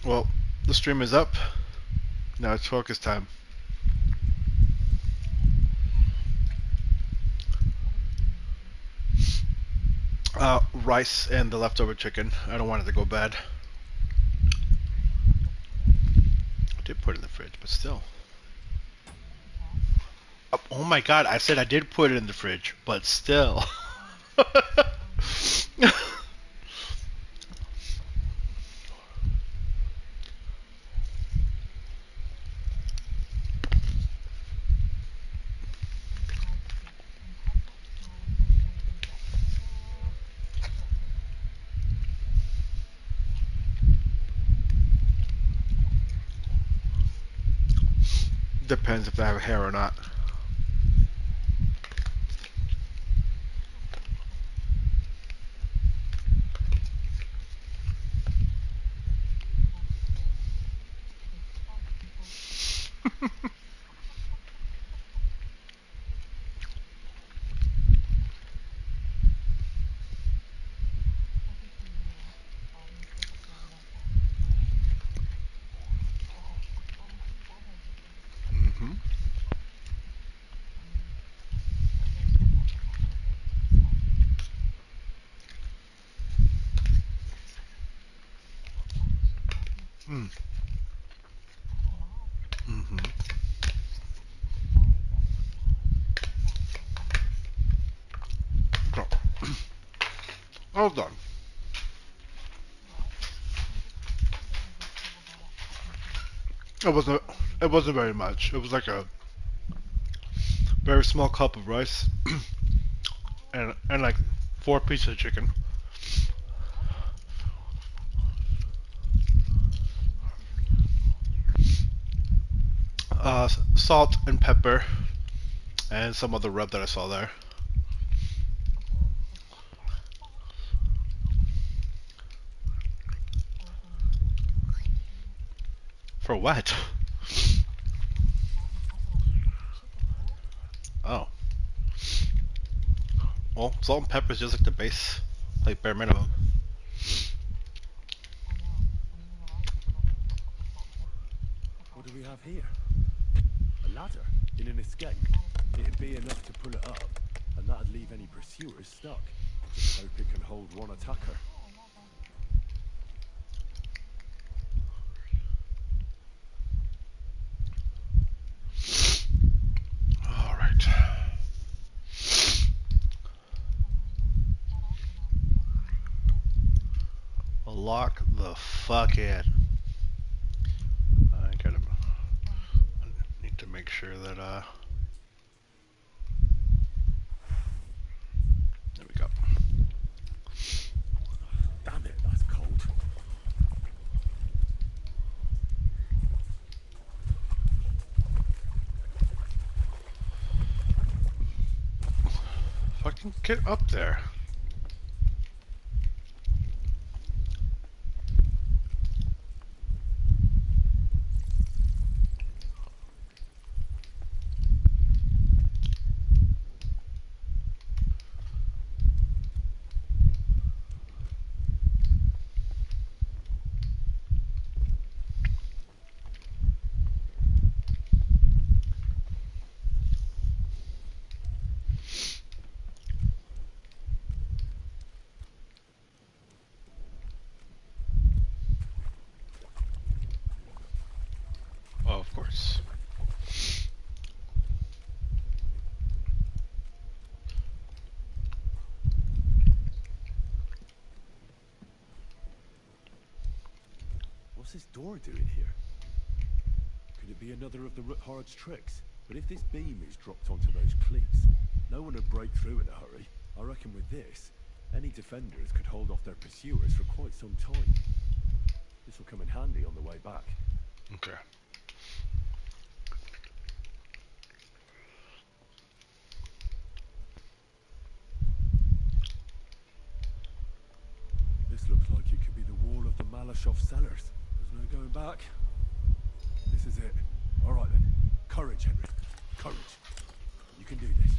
Well, the stream is up. Now it's focus time. Rice and the leftover chicken. I don't want it to go bad. I did put it in the fridge, but still. Oh my god, I said I did put it in the fridge, but still. Depends if I have hair or not. Mm-hmm. Mm. Mm-hmm. So, all done. It wasn't. It wasn't very much. It was like a very small cup of rice, and like 4 pieces of chicken. Salt and pepper, and some other rub that I saw there. For what? Oh. Well, salt and pepper is just like the base, like bare minimum. What do we have here? A ladder in an escape. It'd be enough to pull it up, and that'd leave any pursuers stuck. Just hope it can hold one attacker. Alright. Lock the fuck in. I need to make sure that, there we go. Damn it, that's cold. Fucking get up there. Oh, of course. What's this door doing here? Could it be another of the Roothards' tricks? But if this beam is dropped onto those cleats, no one would break through in a hurry. I reckon with this, any defenders could hold off their pursuers for quite some time. This will come in handy on the way back. Okay. This looks like it could be the wall of the Malashov cellars. There's no going back. This is it. All right then. Courage, Henry. Courage. You can do this.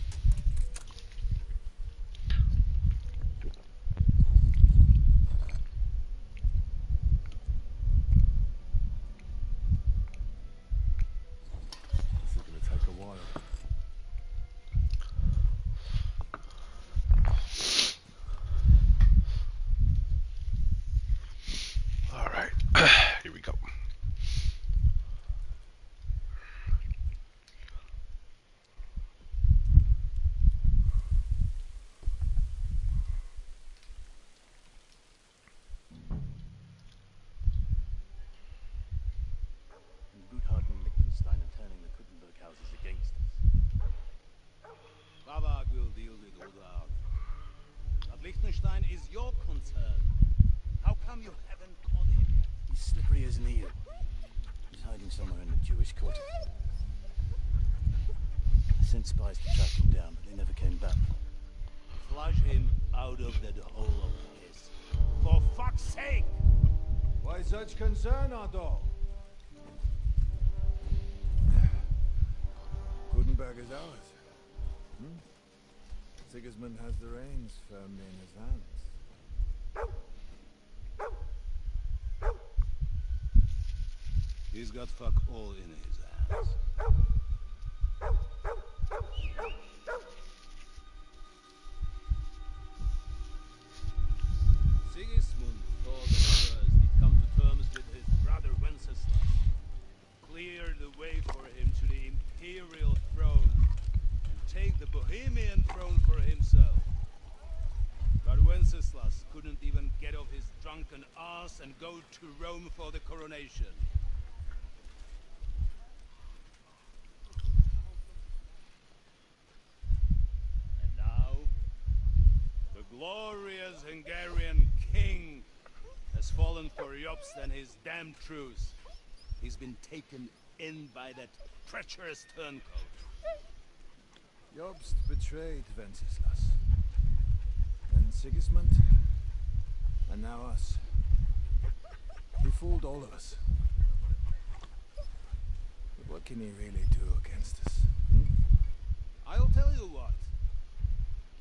Liechtenstein and turning the Kuttenberg houses against us. Babak will deal with all that. But Liechtenstein is your concern. How come you haven't caught him yet? He's slippery as an eel. He's hiding somewhere in the Jewish quarter. I sent spies to track him down, but they never came back. Flush him out of that hole of his. For fuck's sake! Why such concern, Otto? Gutenberg is ours. Sigismund has the reins firmly in his hands. He's got fuck all in his hands. Sigismund thought at first he'd come to terms with his brother Wenceslas, clear the way for him to the imperial throne, and take the Bohemian throne for himself. But Wenceslas couldn't even get off his drunken ass and go to Rome for the coronation. And now, the glorious Hungarian king has fallen for Jobst and his damn truce. He's been taken in by that treacherous turncoat. Jobst betrayed Wenceslas. And Sigismund. And now us. He fooled all of us. But what can he really do against us? I'll tell you what.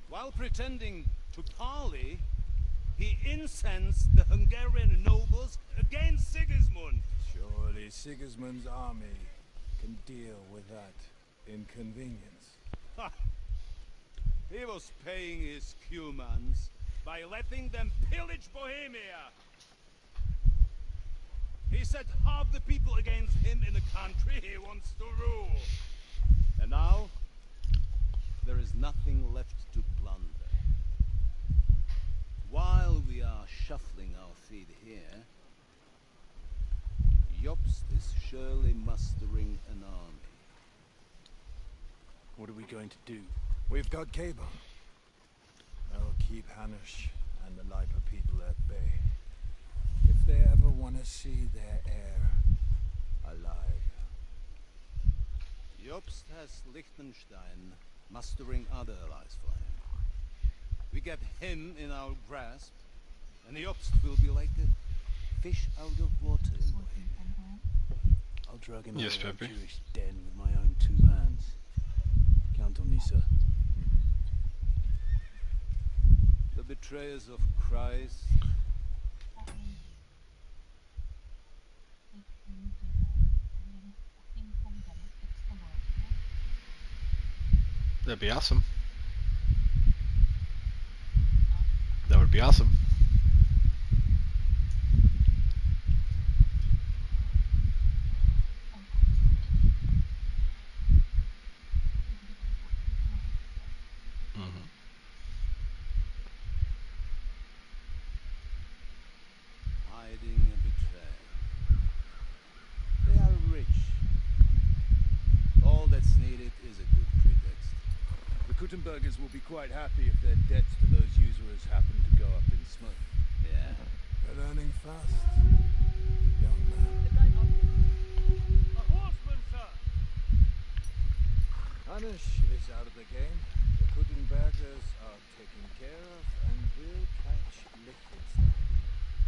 While pretending to parley, he incensed the Hungarian nobles against Sigismund. Surely Sigismund's army can deal with that inconvenience. Ha! He was paying his Cumans by letting them pillage Bohemia. He set half the people against him in the country he wants to rule. And now, there is nothing left to plunder. While we are shuffling our feet here, Jobst is surely mustering an army. What are we going to do? We've got cable. That'll keep Hanush and the Leipa people at bay. If they ever want to see their heir alive. Jobst has Liechtenstein mustering other allies for him. We get him in our grasp, and Jobst will be like a fish out of water in Bohemia. I'll drag him Yes, out of Pepe. the Jewish den with my own 2 hands. Count on me, sir. The betrayers of Christ. That'd be awesome. That would be awesome. Hiding a betrayal. They are rich. All that's needed is a good pretext. The Kuttenbergers will be quite happy if their debts to those usurers happen to go up in smoke. Yeah. You're learning fast, young man. A horseman, sir! Hanush is out of the game. The Kuttenbergers are taken care of, and we'll catch Liechtenstein.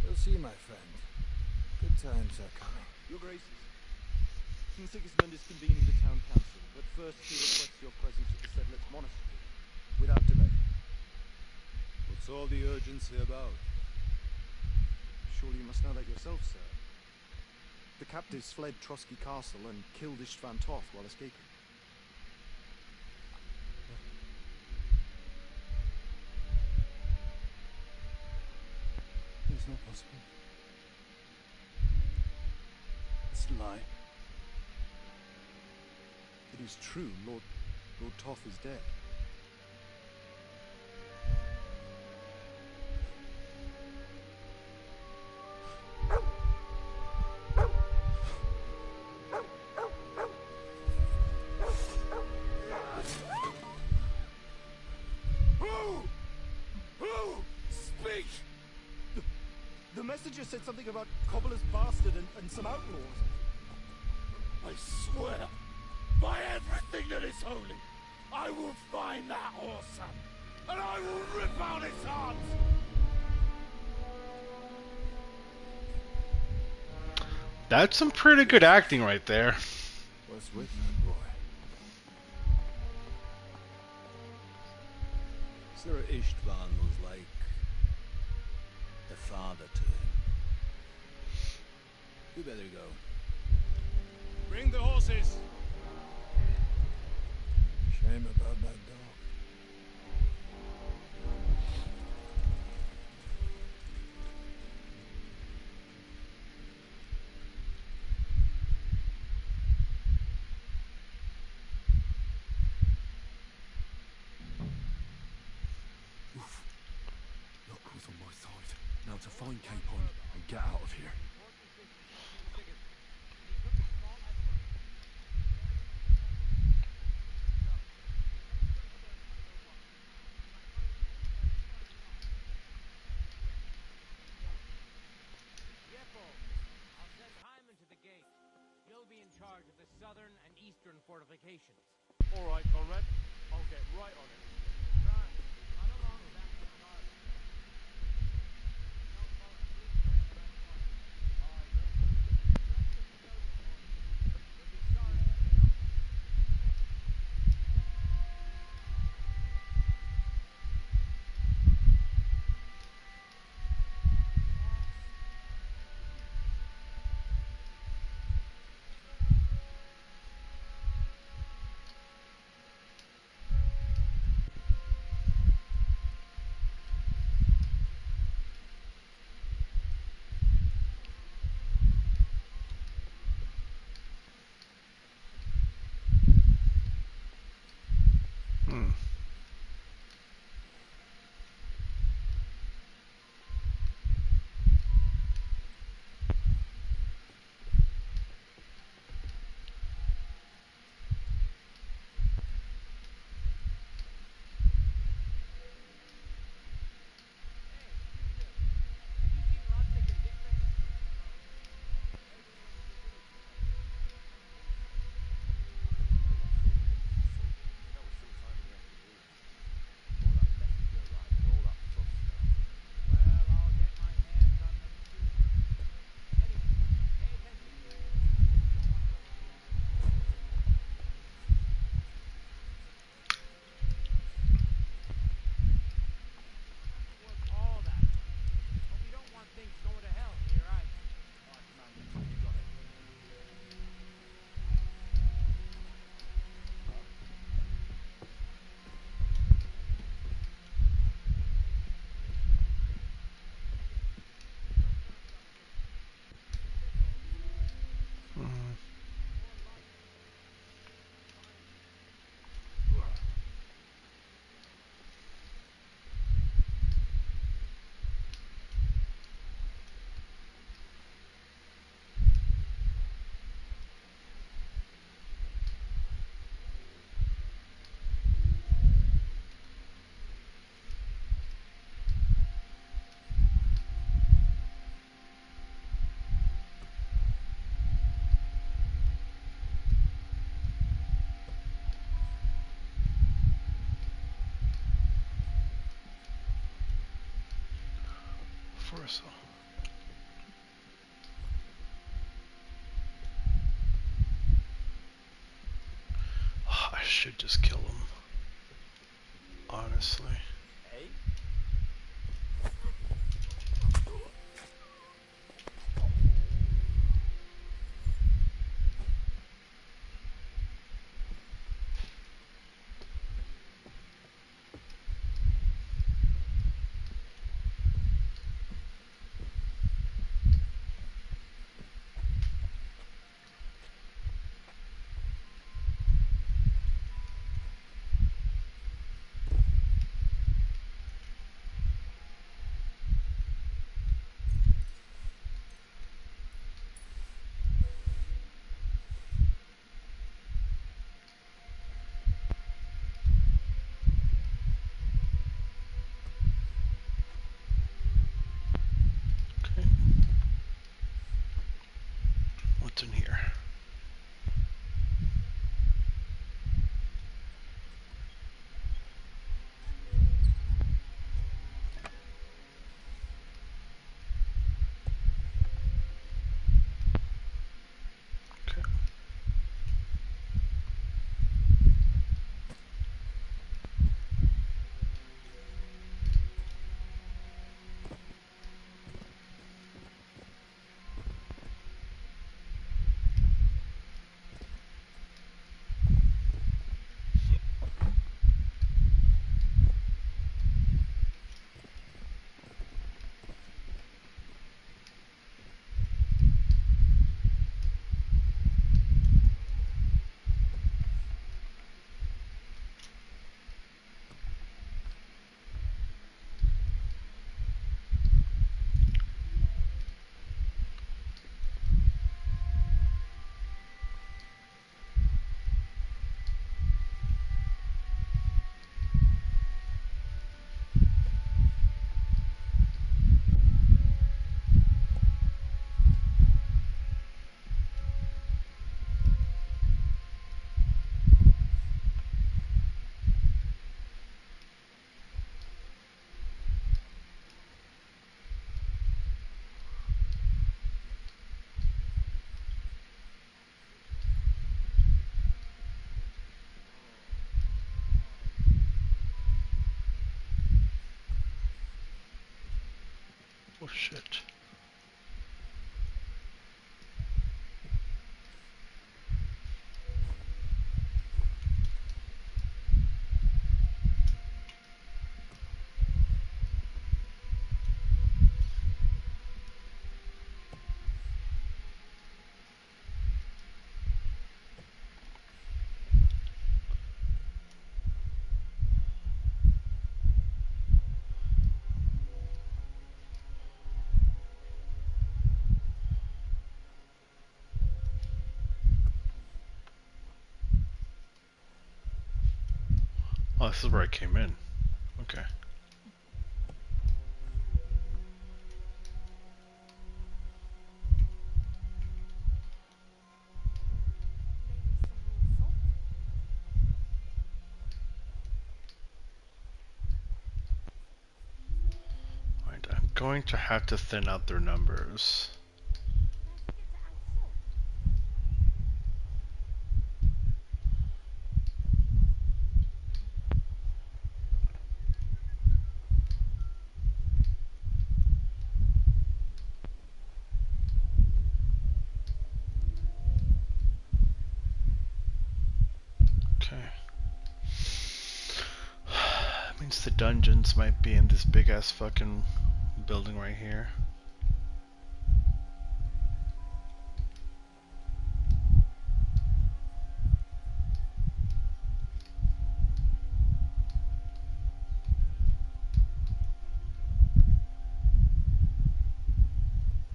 You'll see, my friend. Good times are coming. Your Graces, King Sigismund is convening the town council, but first he requests your presence at the Sedlitz monastery, without delay. What's all the urgency about? Surely you must know that yourself, sir. The captives fled Trotsky Castle and killed Istvan Toth while escaping. It's not possible. It's a lie. It is true, Lord Toth is dead. messenger said something about Cobbler's bastard and some outlaws. I swear, by everything that is holy, I will find that awesome, and I will rip out its heart! That's some pretty good acting right there. What's with that boy? Sir Istvan was like a father to him. You better go. Bring the horses. Shame about that dog. Oof. Luck was on my side. Now to find Capon and get out of here. I'll send Hyman to the gate. He'll be in charge of the southern and eastern fortifications. All right, Conrad. I'll get right on it. Run. Run along back to the garden. Don't fall asleep during the rest point. All right, rest the civilian horses. You'll be sorry for the number. Hmm. Have you seen Rodzik and Dixon? That was sometime in the afternoon. Before that messenger arrived and all that fuss started. Well, I'll get my hands on them soon. Anyway, pay attention. You don't want to miss it. Work all that, but we don't want things going to hell here either. All right, Commander. You got it. Hmm. First, I should just kill him. Honestly. Hey? what's in here. Okay. Oh shit. Oh, this is where I came in. Okay. Right, I'm going to have to thin out their numbers. Okay. That means the dungeons might be in this big ass fucking building right here.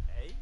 Hey?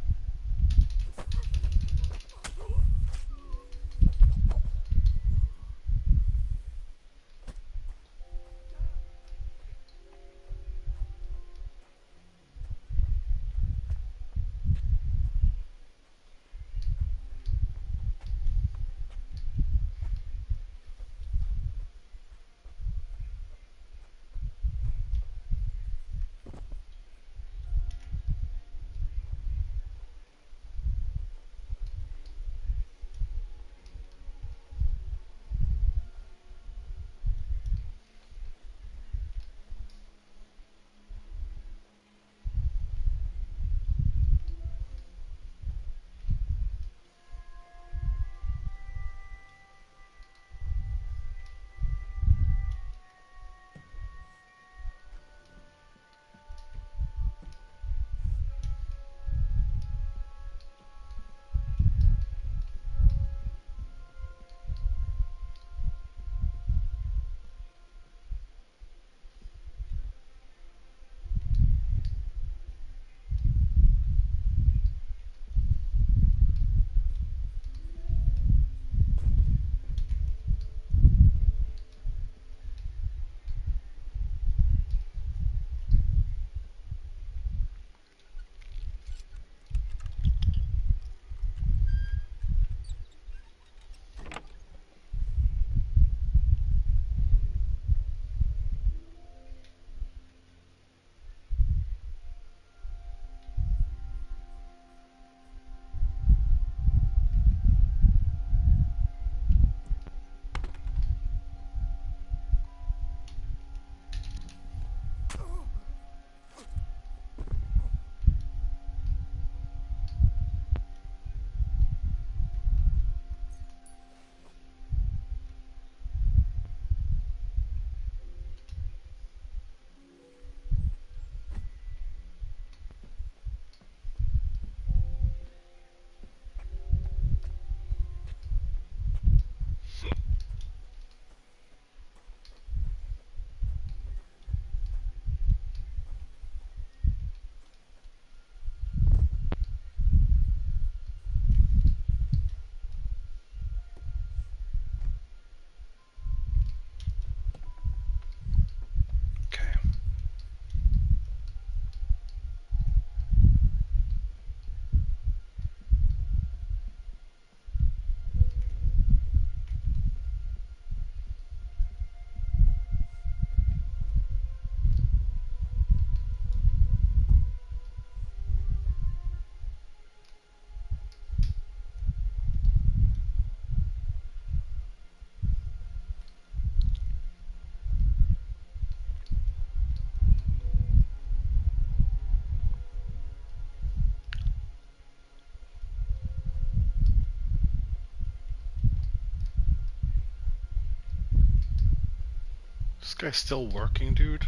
This guy's still working, dude.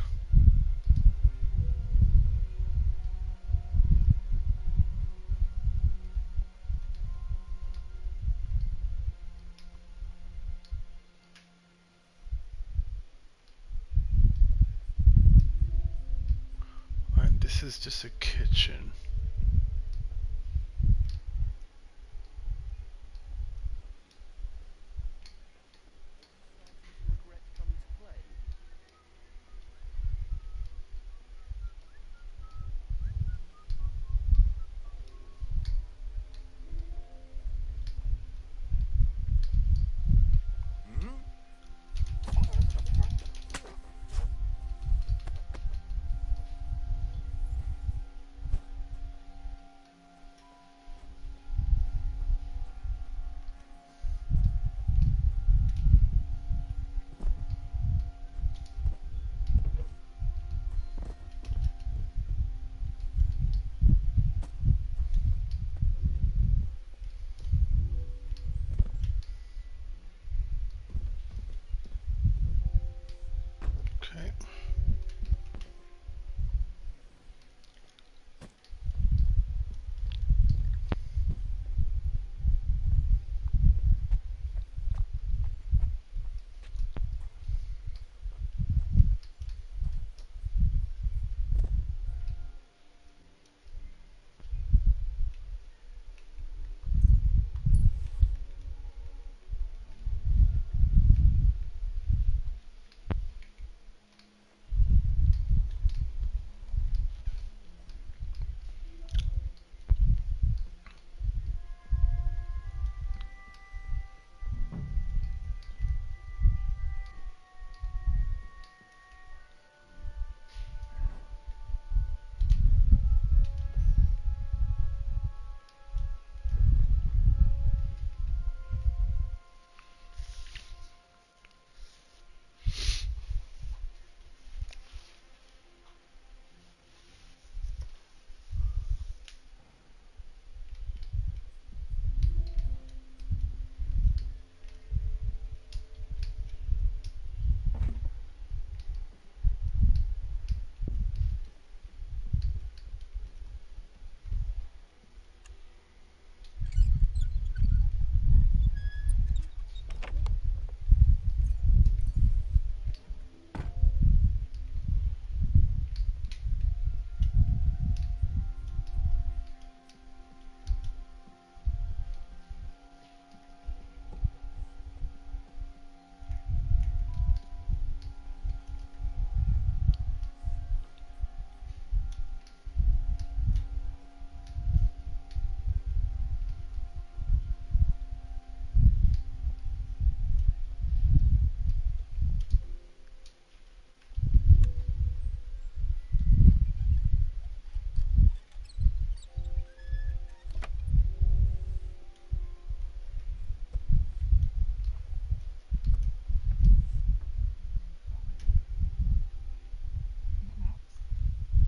Alright, this is just a kitchen. Starting to regret coming to play. Okay.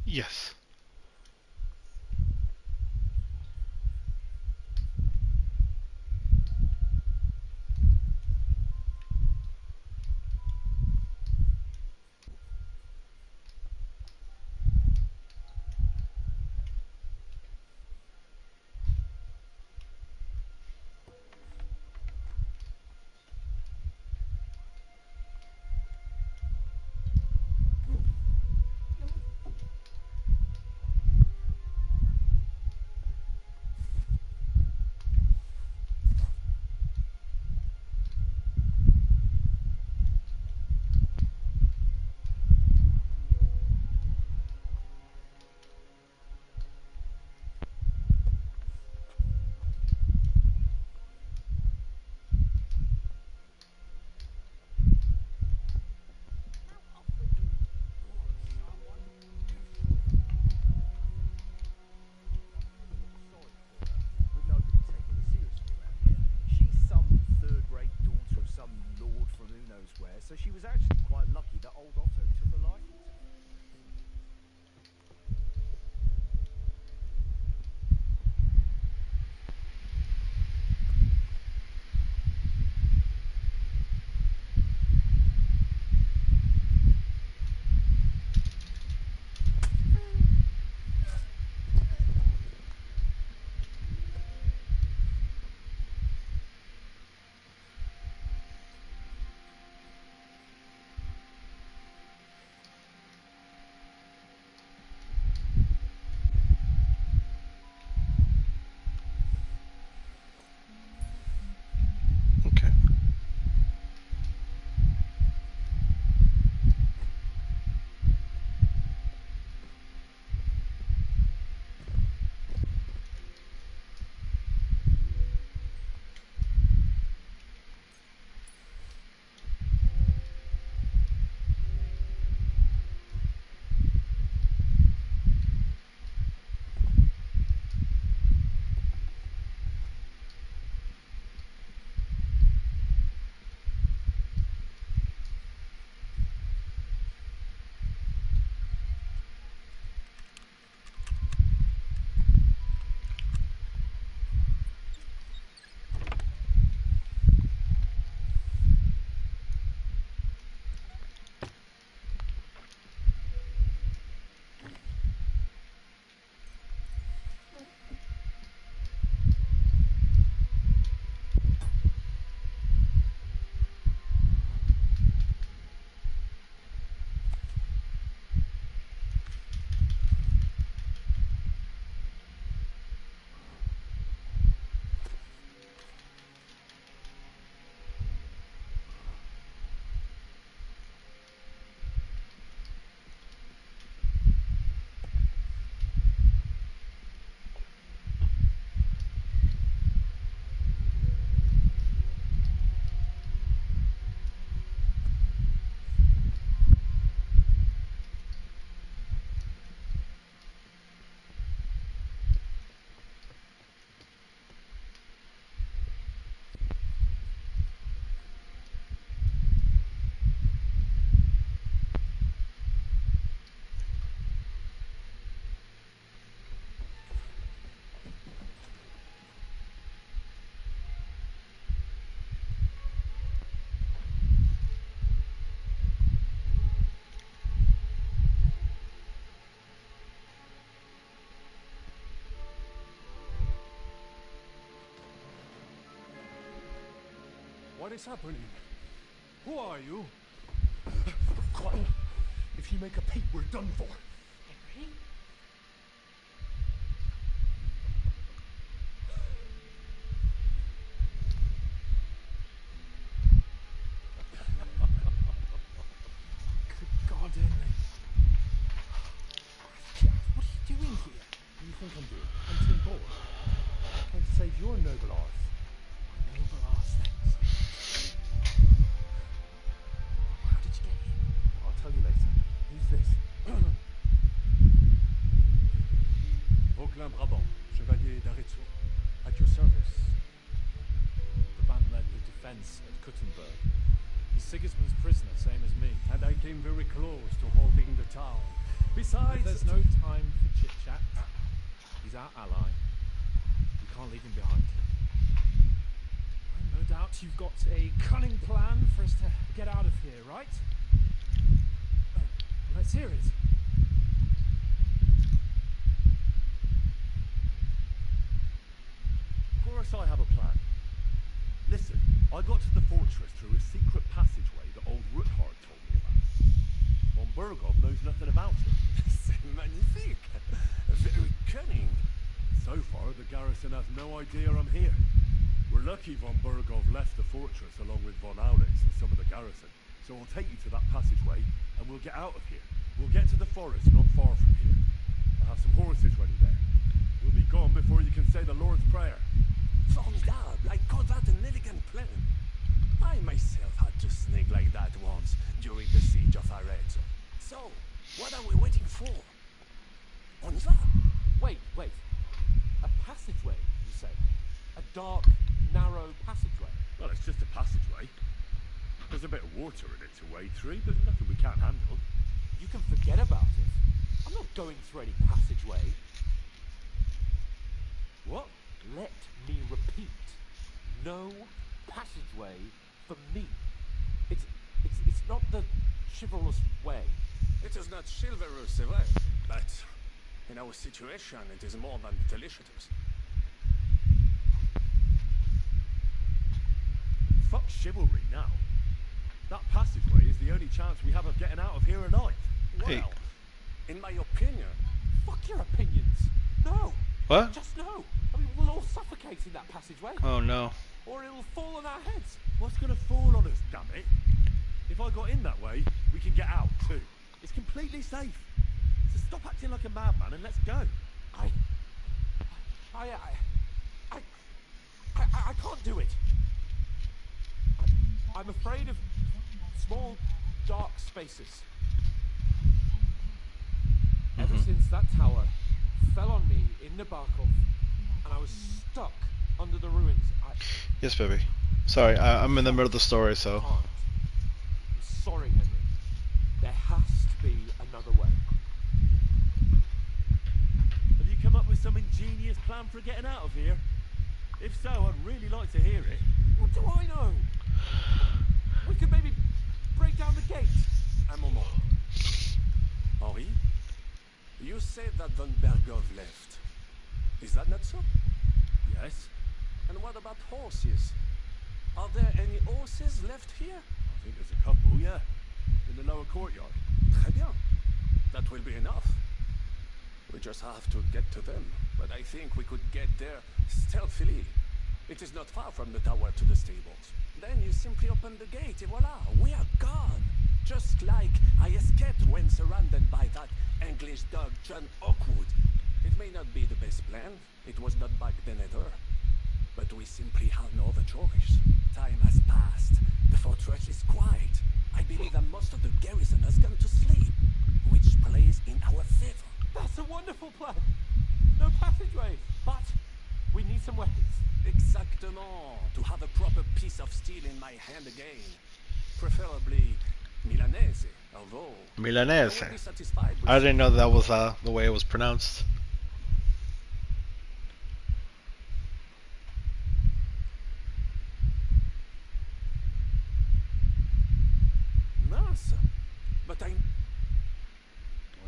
Yes. With nobody taking her seriously around here. She's some third-rate daughter of some lord from who knows where, so she was actually quite lucky that old Otto took a liking to her. What is happening? Who are you? Quiet. If you make a peep, we're done for. Henry? Good God, Henry. What are you doing here? What do you think I'm doing? I'm too bored. I came to save your noble arse. My noble arse, thanks. How did you get here? I'll tell you later. Who's this? Vauquelin Brabant, Chevalier d'Aretso. At your service. The band led the defense at Kuttenberg. He's Sigismund's prisoner, same as me. And I came very close to holding the town. Besides, But there's no time for chit-chat. He's our ally. We can't leave him behind. No doubt you've got a cunning plan for us to get out of here, right? Let's hear it. Of course I have a plan. Listen, I got to the fortress through a secret passageway that old Ruthard told me about. Von Burgov knows nothing about it. C'est magnifique. Very cunning. So far, the garrison has no idea I'm here. We're lucky von Burgov left the fortress along with von Aulix and some of the garrison. So I'll take you to that passageway and we'll get out of here. We'll get to the forest not far from here. I have some horses ready there. We'll be gone before you can say the Lord's Prayer. Formidable. I call that an elegant plan. I myself had to sneak like that once during the siege of Arezzo. So, what are we waiting for? On y va. Wait. A passageway, you say? A dark, narrow passageway? Well, it's just a passageway. There's a bit of water in it to wade through, but nothing we can't handle. You can forget about it. I'm not going through any passageway. What? Let me repeat. No passageway for me. It's not the chivalrous way. It is not chivalrous, c'est vrai. But in our situation, it is more than delicious. Fuck chivalry now. That passageway is the only chance we have of getting out of here alive. Hey. Well, in my opinion, Fuck your opinions. No. What? Just no. I mean, we'll all suffocate in that passageway. Oh no. Or it'll fall on our heads. What's gonna fall on us, damn it? If I got in that way, we can get out too. It's completely safe. So stop acting like a madman and let's go. I can't do it. I'm afraid of small, dark spaces. Ever since that tower fell on me in Nabokov, and I was stuck under the ruins, Yes, baby. Sorry, I'm in the middle of the story, so. can't. I'm sorry, Henry. There has to be another way. Have you come up with some ingenious plan for getting out of here? If so, I'd really like to hear it. What do I know? We could maybe break down the gate. un moment. Henri, you said that von Bergov left. Is that not so? Yes? And what about horses? Are there any horses left here? I think there's a couple, yeah. In the lower courtyard. Très bien. That will be enough. We just have to get to them. But I think we could get there stealthily. It is not far from the tower to the stables. Then you simply open the gate, et voila, we are gone. Just like I escaped when surrounded by that English dog John Oakwood. It may not be the best plan. It was not back then either. But we simply have no other choice. Time has passed. The fortress is quiet. I believe that most of the garrison has gone to sleep, which plays in our favor. That's a wonderful plan. No passageway, but we need some weapons. Exactement. To have a proper piece of steel in my hand again. Preferably Milanese, although Milanese. I would be satisfied with I didn't know that was the way it was pronounced. Mince. But I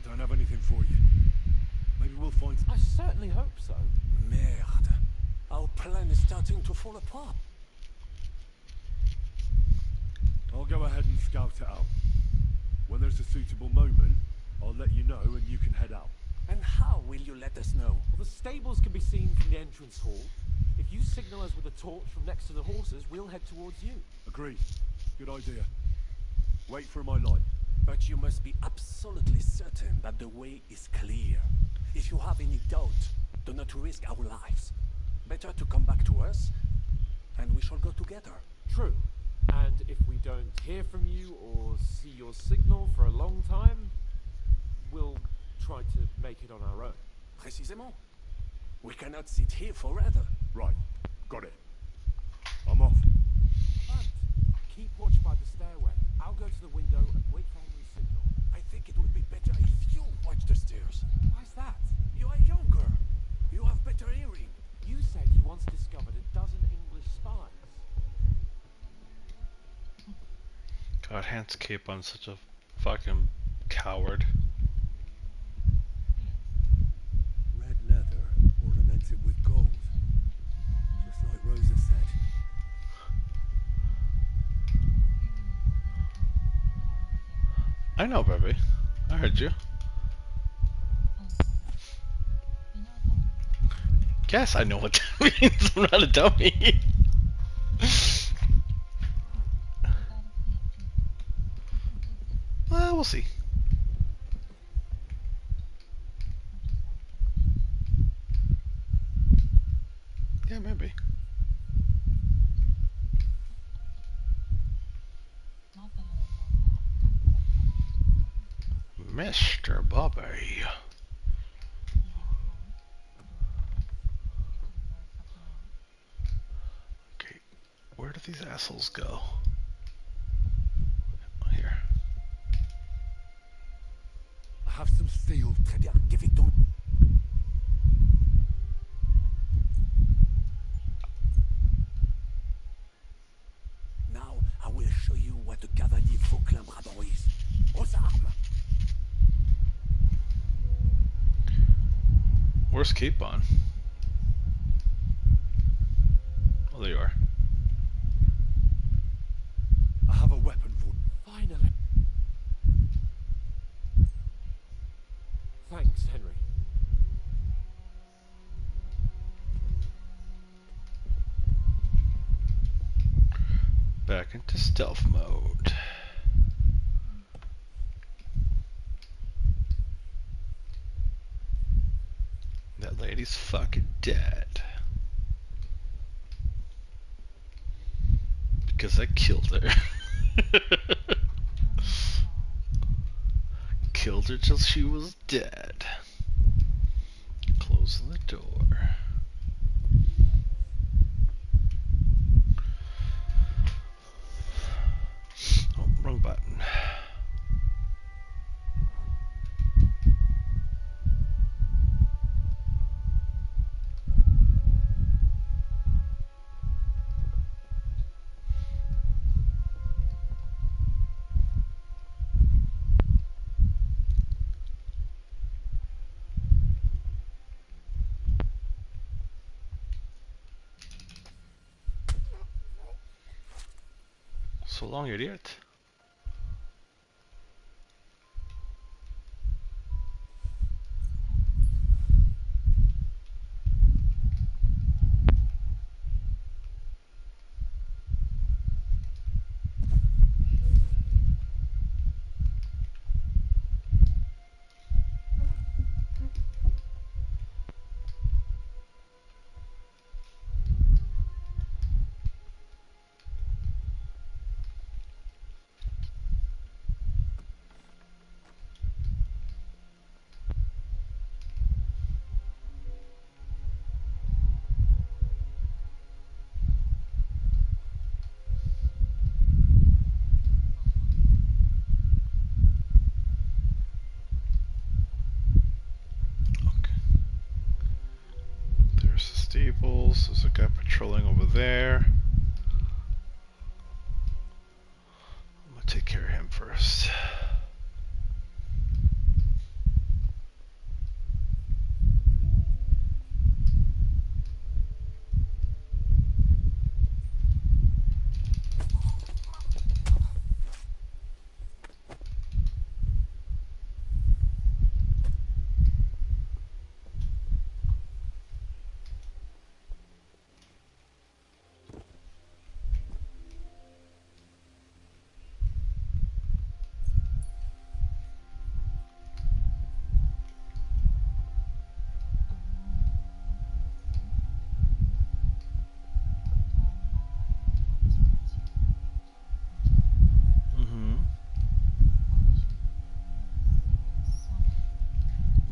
don't have anything for you. Maybe we'll find... I certainly hope so. Merde. Our plan is starting to fall apart. I'll go ahead and scout it out. When there's a suitable moment, I'll let you know and you can head out. And how will you let us know? Well, the stables can be seen from the entrance hall. If you signal us with a torch from next to the horses, we'll head towards you. Agreed. Good idea. Wait for my light. But you must be absolutely certain that the way is clear. If you have any doubt, do not risk our lives. Better to come back to us, and we shall go together. True. And if we don't hear from you or see your signal for a long time, we'll try to make it on our own. Précisément. We cannot sit here forever. Right. Got it. I'm off. But keep watch by the stairway. I'll go to the window and wait for Henry's signal. I think it would be better if you watch the stairs. Why's that? You are younger. You have better hearing. You said you once discovered a dozen English spies. God, Hans Capon, such a fucking coward. Red leather, ornamented with gold. Just like Rosa said. I know, baby. I heard you. Yes, I know what that means. I'm not a dummy. Well, we'll see. Yeah, maybe. Mr. Bobby. Okay, where do these assholes go? Here. I have some steel. Très bien, give it to me. Now I will show you what a cavalier Fauclin Brabant is. Aux armes! Where's Capon? Oh, there you are. I have a weapon for... Finally. Thanks, Henry. Back into stealth mode. That lady's fucking dead. Because I killed her. Killed her till she was dead. Closing the door. Oh, wrong button. So long, idiot.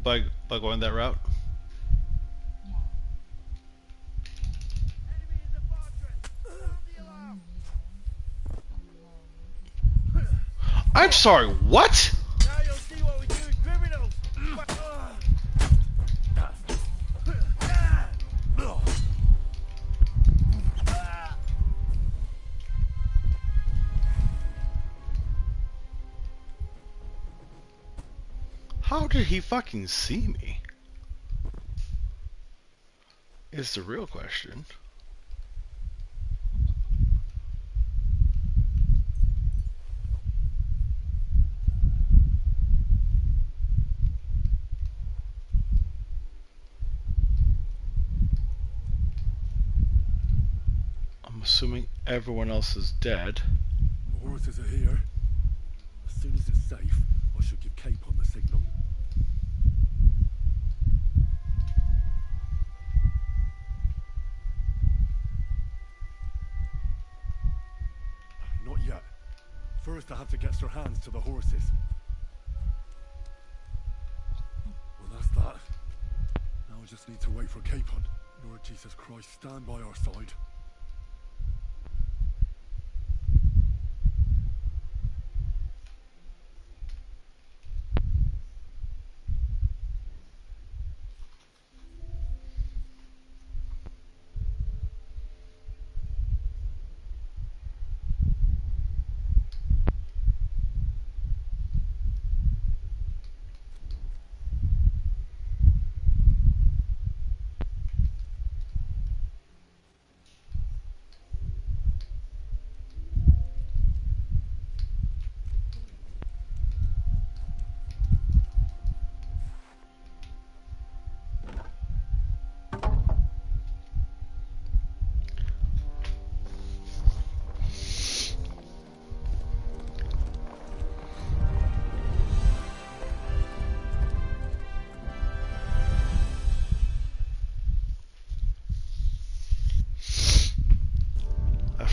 by going that route. Enemy in the fortress! Sound the alarm! I'm sorry, what? Now you'll see what we do with criminals! How did he fucking see me? Is the real question. I'm assuming everyone else is dead. The horses are here. As soon as it's safe, I should give Cape on the signal. Not yet. First, I have to get Sir Hans to the horses. Well, that's that. Now I just need to wait for Capon. Lord Jesus Christ, stand by our side.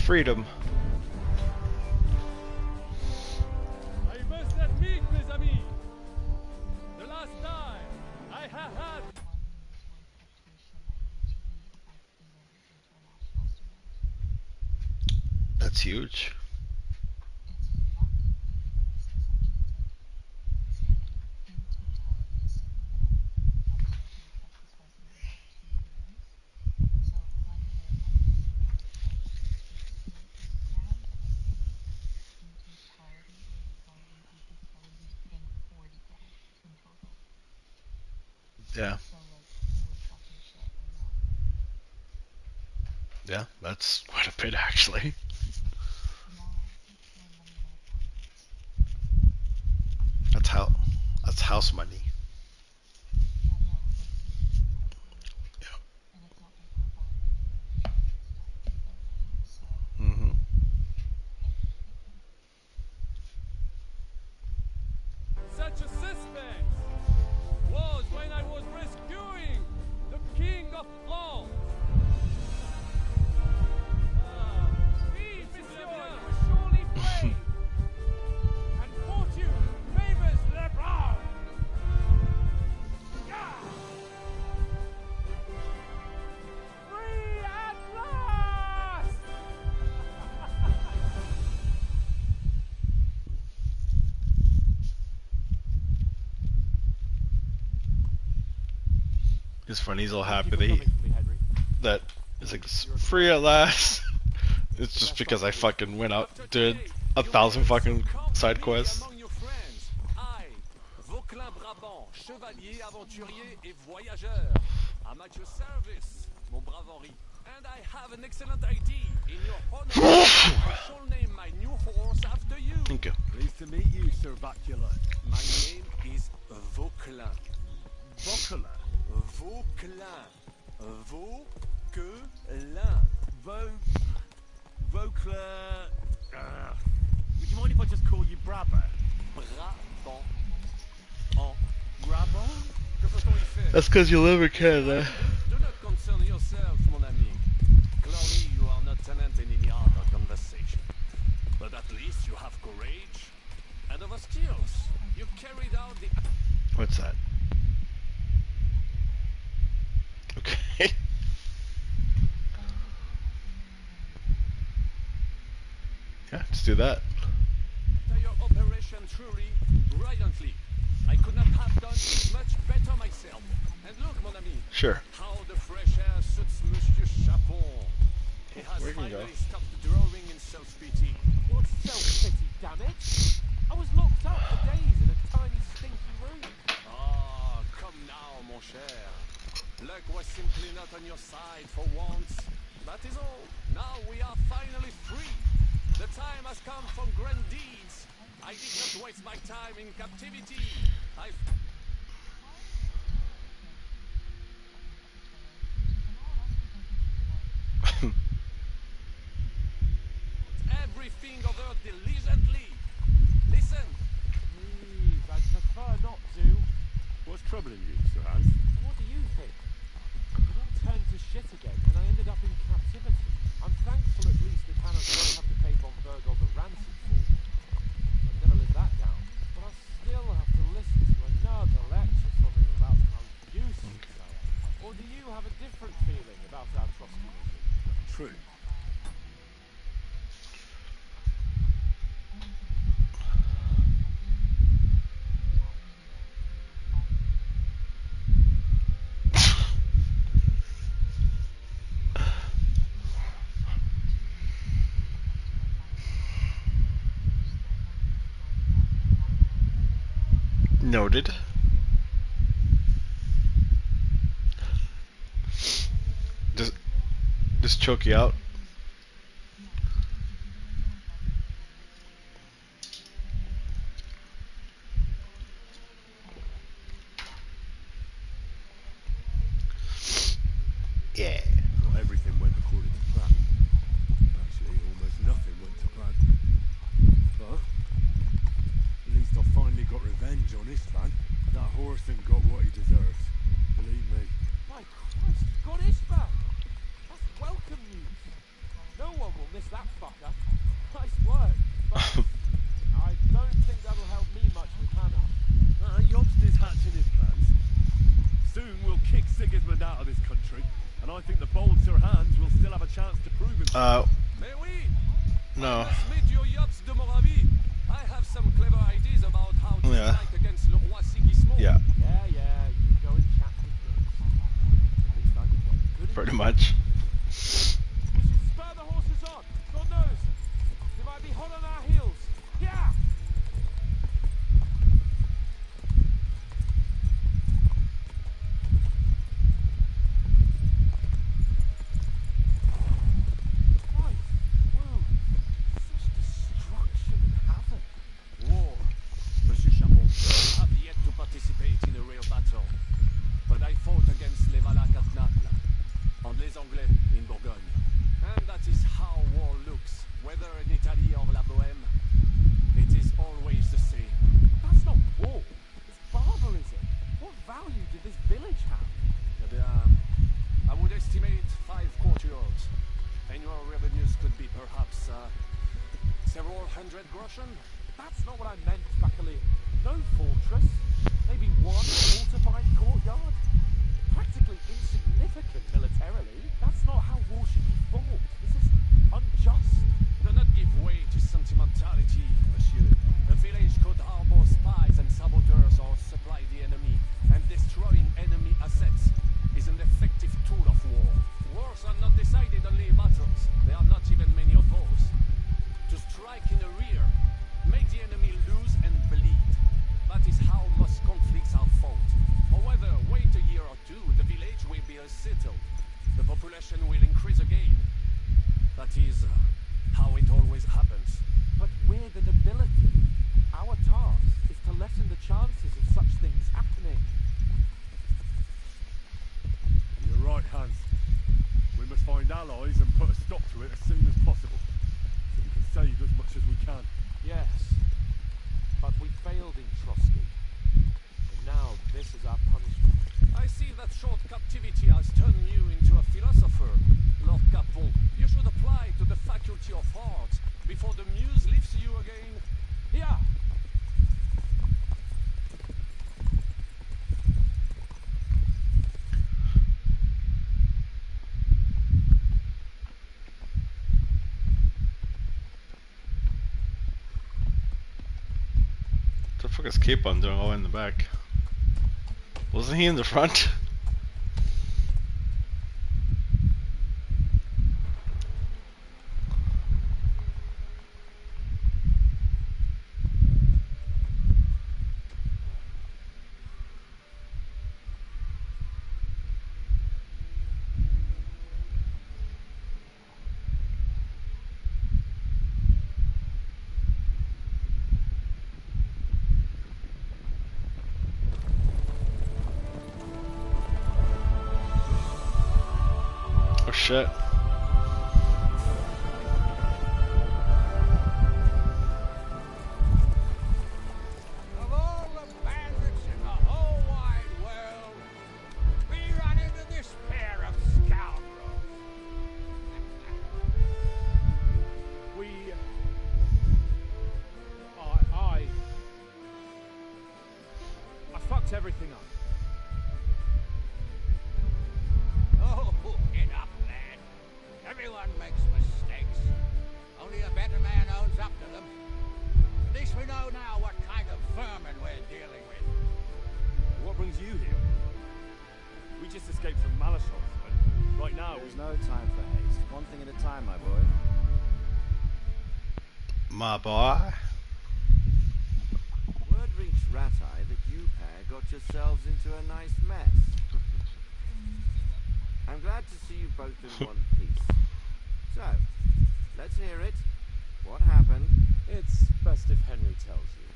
Freedom. I must admit, mes amis, the last time I have had That's huge. Yeah. Yeah, that's quite a bit actually. That's house money. Yeah. Mhm. such a suspense was when I was rescuing the King of France. Oui, monsieur, you were surely brave. And fortune favors the brave. Free at last! It's funny, he's all happy Keep that, on coming for me, Henry. that it's like it's free at last. It's just because I fucking went out, did 1,000 fucking side quests. Among your friends, I, Vauquelin Brabant, chevalier, aventurier et voyageur. I'm at your service, mon brave Henri. And I have an excellent idea. In your honor, I shall name my new horse after you. Thank you. Pleased to meet you, Sir Vacula. My name is Vauquelin. Vacula. Vauquelin. Vauquelin. Vaucla... would you mind if I just call you Brabber? Brabant. Brabant? Que peut-on y faire? That's because you live in Canada. Do not concern yourself, mon ami. Clearly, you are not talent in any art or conversation. But at least you have courage and other skills. You carried out the... What's that? Yeah, let's do that. After your operation truly, brilliantly. I could not have done it much better myself. And look, mon ami, Sure. how the fresh air suits Monsieur Chapon. He has Where can you go? finally stopped drawing in self-pity. What self-pity, damn it? I was locked up for days in a tiny stinky room. Ah, come now, mon cher. Luck was simply not on your side for once. That is all. Now we are finally free. The time has come for grand deeds. I did not waste my time in captivity. Everything over diligently. Listen. Please, I'd prefer not to. What's troubling you, Sir Hans? What do you think? It all turned to shit again, and I ended up in captivity. I'm thankful at least that Hannah won't have to pay von Berghoff a ransom for me. I've never lived that down, but I still have to listen to another lecture from him about how useless I am. Or do you have a different feeling about our Trotsky mission? True. Noted. Just choke you out. Yeah. Not everything went according to plan. Actually, almost nothing went to plan. But at least I finally got revenge on Istvan. That Horson got what he deserves. Believe me. My Christ, you've got Ishbak! That's welcome news. No one will miss that fucker. Nice work, but I don't think that'll help me much with Hannah. Jobst is hatching his plans. Soon we'll kick Sigismund out of this country, and I think the bold Sir Hans will still have a chance to prove himself. Mais oui. No. I must meet your Jobst de Moravie. I have some clever ideas about how to fight against Le Roi Sigismund. Yeah. Yeah, you go and chat with Jobst. At least I can get good Pretty much. We should spur the horses on. God knows. They might be hot on our heels. Yeah! Right. Whoa. Such destruction and havoc. War. Monsieur Chapon, I have yet to participate in a real battle. But I fought against les Valacarnatles and les Anglais in Bourgogne. And that is how war looks, whether in Italy or La Bohème. It is always the same. That's not war. It's barbarism. What value did this village have? Eh bien, I would estimate 5 courtiers. Annual revenues could be perhaps several hundred groschen. That's not what I meant, Bacallian. No fortress. Maybe one fortified courtyard. Practically insignificant militarily. That's not how war should be fought. This is unjust. Do not give way to sentimentality, monsieur. A village could harbor spies and saboteurs or supply the enemy, and destroying enemy assets is an effective tool of war. Wars are not decided only in battles. There are not even many of those. To strike in the rear, make the enemy lose and bleed. That is how most conflicts are fought. However, wait a year or two, the village will be settled. The population will increase again. That is how it always happens. But we're the nobility. Our task is to lessen the chances of such things happening. You're right, Hans. We must find allies and put a stop to it as soon as possible, so we can save as much as we can. Yes. But we failed in Trotsky. And now this is our punishment. I see that short captivity has turned you into a philosopher, Lord Capon. You should apply to the Faculty of Arts before the muse lifts you again. Yeah. fuck is Capon doing all in the back? Wasn't he in the front? Oh shit. Of all the bandits in the whole wide world, we run into this pair of scoundrels. I fucked everything up. Oh, get up, lad. Everyone makes mistakes. Only a better man owns up to them. At least we know now what kind of vermin we're dealing with. What brings you here? We just escaped from Malashov, and right now There's no time for haste. One thing at a time, my boy. My boy. Word reached Ratai that you pair got yourselves into a nice mess. I'm glad to see you both in one piece. So, let's hear it. What happened? It's best if Henry tells you.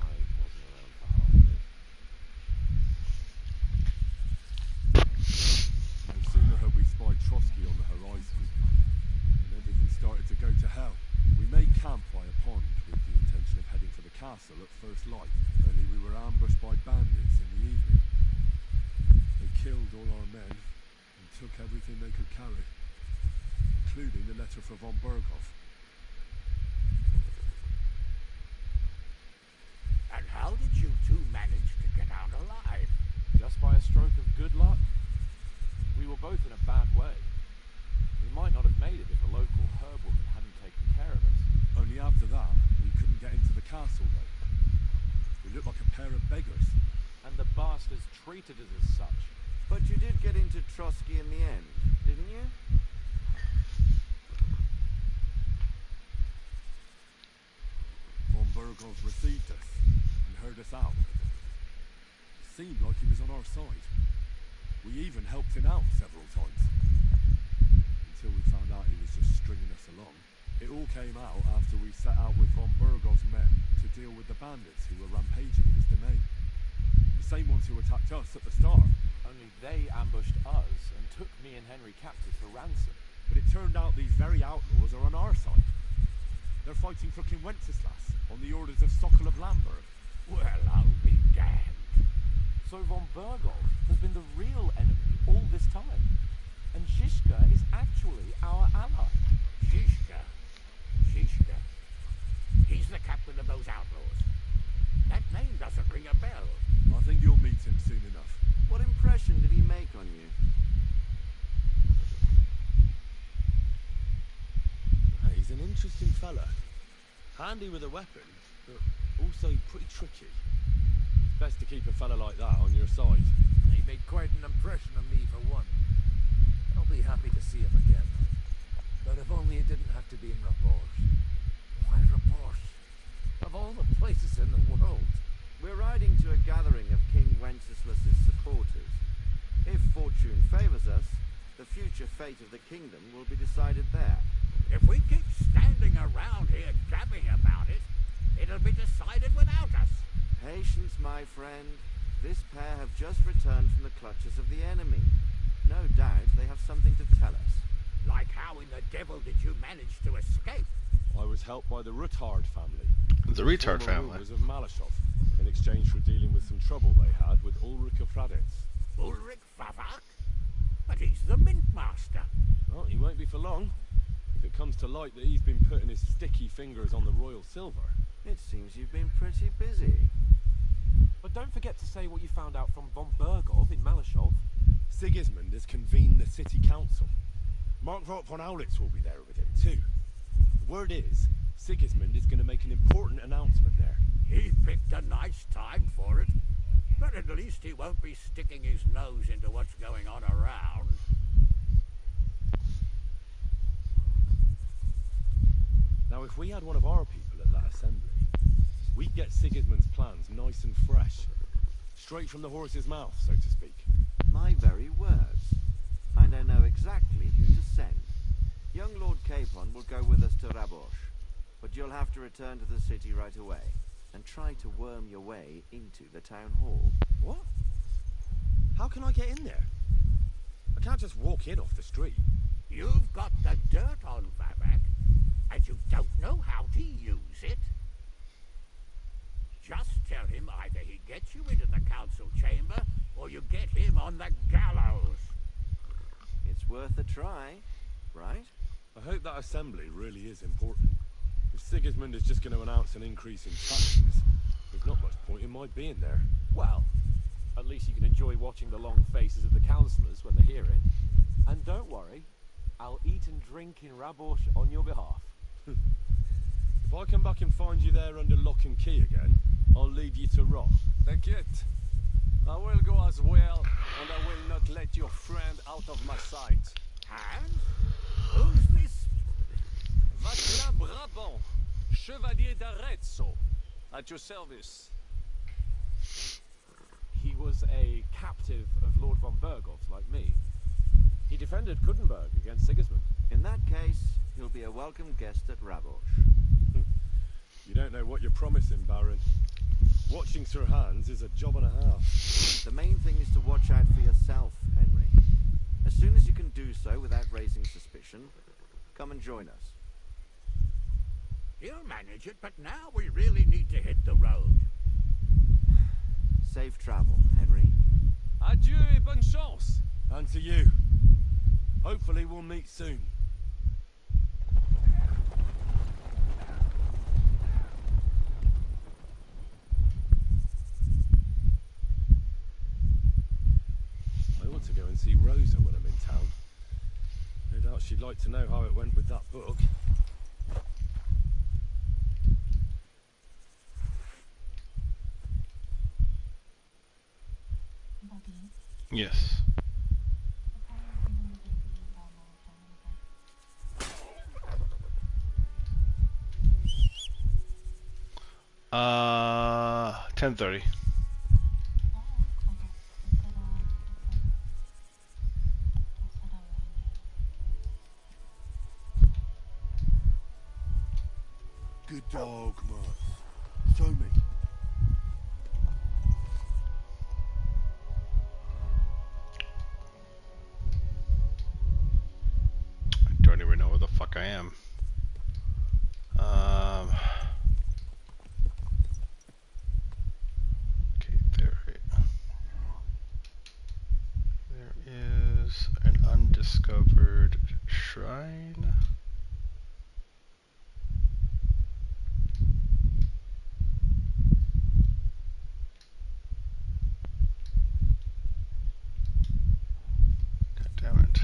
I wasn't around for half of it. no sooner had we spied Trotsky on the horizon, and everything started to go to hell. We made camp by a pond with the intention of heading for the castle at first light. Only we were ambushed by bandits in the evening. They killed all our men and took everything they could carry, including the letter for von Berghoff. And how did you two manage to get out alive? Just by a stroke of good luck. We were both in a bad way. We might not have made it if a local herbwoman hadn't taken care of us. Only after that, we couldn't get into the castle though. We looked like a pair of beggars. And the bastards treated us as such. But you did get into Trotsky in the end, didn't you? Von Berghoff received us and heard us out. It seemed like he was on our side. We even helped him out several times. Until we found out he was just stringing us along. It all came out after we set out with von Berghoff's men to deal with the bandits who were rampaging in his domain. The same ones who attacked us at the start. Only they ambushed us and took me and Henry captive for ransom. But it turned out these very outlaws are on our side. They're fighting for King Wenceslas on the orders of Sokol of Lamberg. Well, I'll be damned. So von Berghoff has been the real enemy all this time. And Zizka is actually our ally. Zizka. Zizka. He's the captain of those outlaws. That name doesn't ring a bell. I think you'll meet him soon enough. What impression did he make on you? He's an interesting fella. Handy with a weapon, but also pretty tricky. Best to keep a fella like that on your side. He made quite an impression on me, for one. I'll be happy to see him again. But if only it didn't have to be in Rapors. Why Rapors? Of all the places in the world. We're riding to a gathering of King Wenceslas's supporters. If fortune favors us, the future fate of the kingdom will be decided there. If we keep standing around here gabbing about it, it'll be decided without us. Patience, my friend. This pair have just returned from the clutches of the enemy. No doubt they have something to tell us. Like how in the devil did you manage to escape? I was helped by the Ruthard family. The retard Former family. rulers of Malashov, in exchange for dealing with some trouble they had with Ulrich of Raditz. Ulrich Favak? But he's the mint master. Well, he won't be for long. If it comes to light that he's been putting his sticky fingers on the royal silver. It seems you've been pretty busy. But don't forget to say what you found out from von Berghoff in Malashov. Sigismund has convened the city council. Markvart von Aulitz will be there with him too. The word is, Sigismund is going to make an important announcement there. He picked a nice time for it. But at least he won't be sticking his nose into what's going on around. Now, if we had one of our people at that assembly, we'd get Sigismund's plans nice and fresh. Straight from the horse's mouth, so to speak. My very words. And I know exactly who to send. Young Lord Capon will go with us to Rabosh, but you'll have to return to the city right away and try to worm your way into the town hall. What? How can I get in there? I can't just walk in off the street. You've got the dirt on Vavak, and you don't know how to use it. Just tell him either he gets you into the council chamber, or you get him on the gallows. It's worth a try, right? I hope that assembly really is important. If Sigismund is just going to announce an increase in taxes, there's not much point in my being there. Well, at least you can enjoy watching the long faces of the councillors when they hear it. And don't worry, I'll eat and drink in Rabosh on your behalf. If I come back and find you there under lock and key again, I'll leave you to rot. Take it. I will go as well, and I will not let your friend out of my sight. And? Who's this? Vaclain Brabant, Chevalier d'Arezzo, at your service. He was a captive of Lord von Bergov's, like me. He defended Kuttenberg against Sigismund. In that case, he'll be a welcome guest at Rabosh. You don't know what you're promising, Baron. Watching Sir Hans is a job and a half. The main thing is to watch out for yourself, Henry. As soon as you can do so without raising suspicion, come and join us. He'll manage it, but now we really need to hit the road. Safe travel, Henry. Adieu et bonne chance. And to you. Hopefully we'll meet soon. I ought to go and see Rosa when I'm in town. No doubt she'd like to know how it went with that book. Yes. Uh, 10:30. Good dog, Marth. Show me. I don't even know where the fuck I am. Okay, there is an undiscovered shrine. God damn it.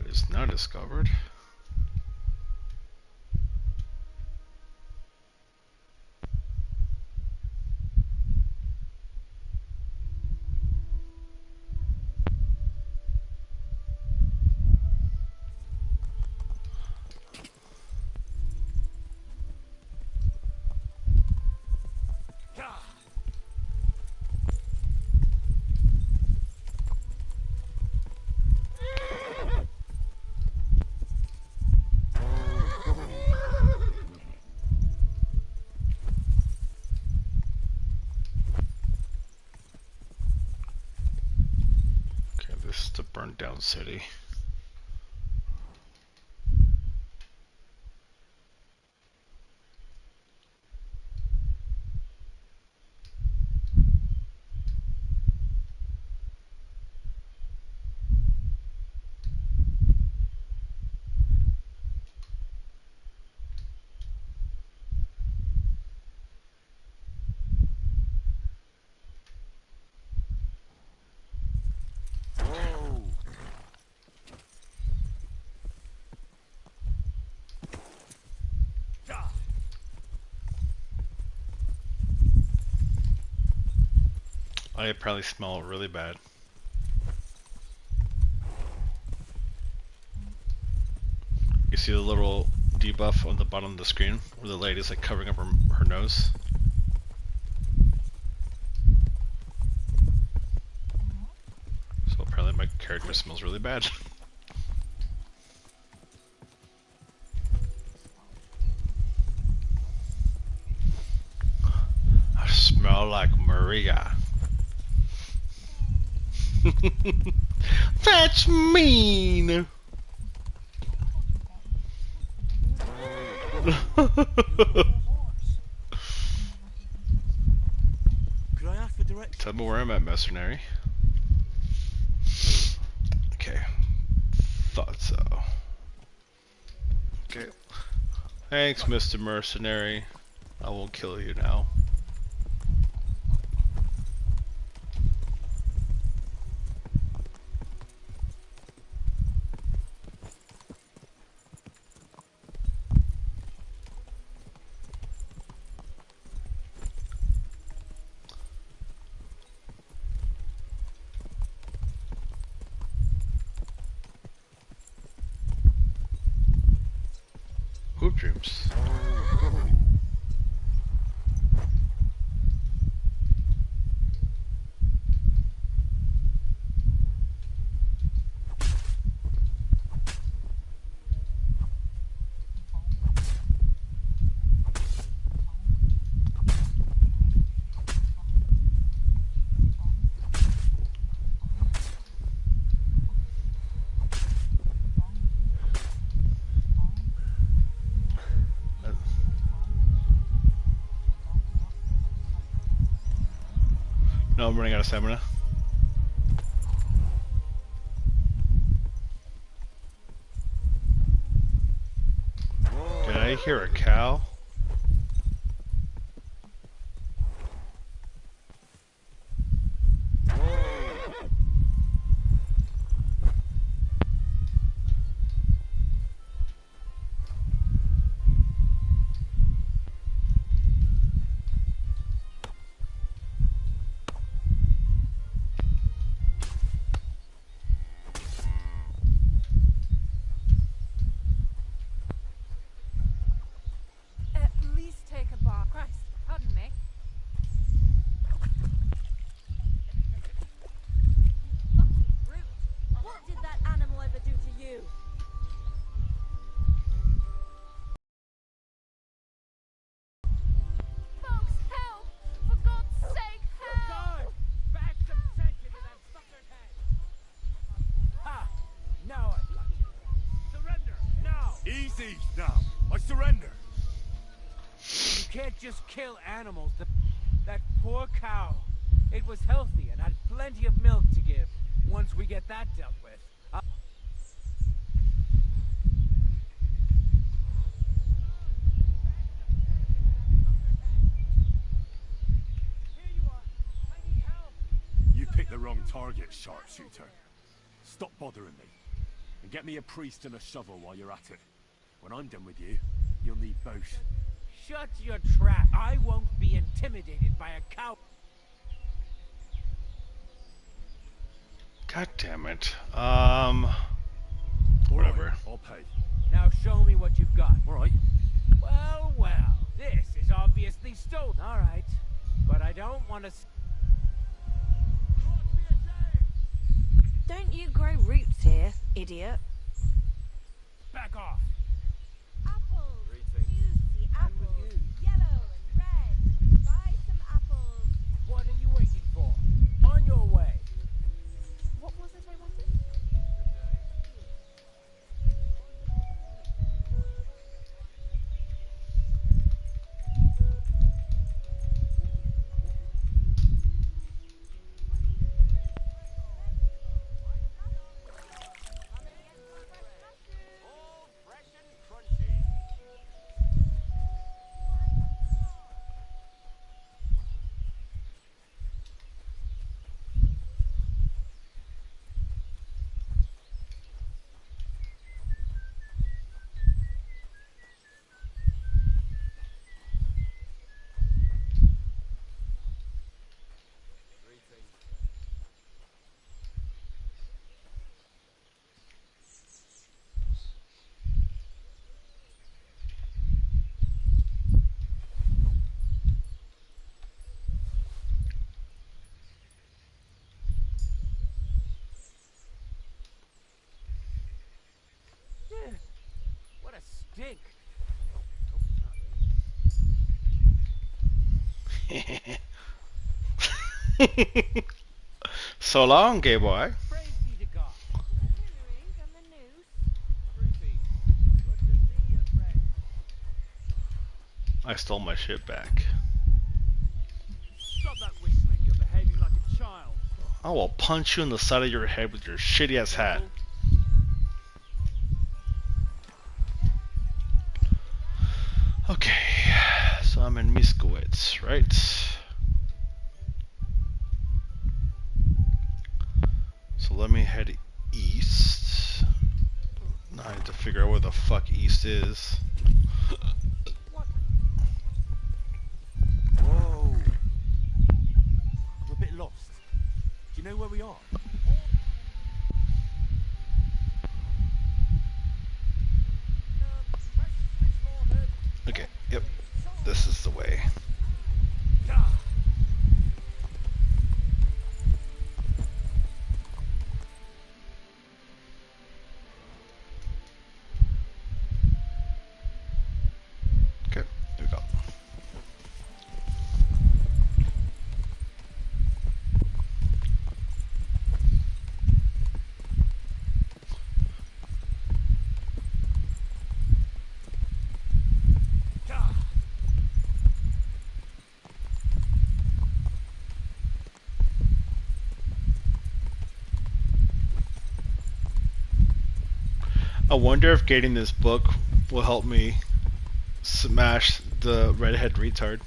It is not discovered. Okay, this is the burnt down city. I apparently smell really bad. You see the little debuff on the bottom of the screen where the lady's like covering up her nose? So apparently my character smells really bad. I smell like Maria. That's mean! Could I ask for directions? Tell me where I'm at, mercenary. Okay. Thought so. Okay. Thanks, Mr. Mercenary. I won't kill you now. Hoop dreams. No, I'm running out of stamina. Did I hear a cow? At least take a bar. Christ, pardon me. Lucky brute. What did that animal ever do to you? Folks, help! For God's sake, help! Bash some sense into that fucker's head! Ha! Now I've got you. Surrender, now! Easy now. I surrender. You can't just kill animals. That poor cow. It was healthy and had plenty of milk to give. Once we get that dealt with, Here you are. I need help. You picked the wrong target, sharpshooter. Stop bothering me. And get me a priest and a shovel while you're at it. When I'm done with you, you'll need both. Shut your trap. I won't be intimidated by a cow. God damn it. All Whatever. right, I'll pay. Now show me what you've got. All right. Well, well, this is obviously stolen. All right, but I don't want to. Don't you grow roots here, idiot? Back off. Apples. Greetings. Juicy And apples. with you. Yellow and red. Buy some apples. What are you waiting for? On your way. What was it I wanted? All fresh dig. So long, gay boy. Praise be to God. Artillery from the noose. Ruthie, good to see you, friend. I stole my shit back. Stop that whistling. You're behaving like a child. I will punch you in the side of your head with your shitty ass hat. Okay, so I'm in Miskowitz, right? So let me head east. Now I need to figure out where the fuck east is. Whoa! I'm a bit lost. Do you know where we are? Okay, yep, this is the way. Okay, here we go. I wonder if getting this book will help me smash the redhead retard.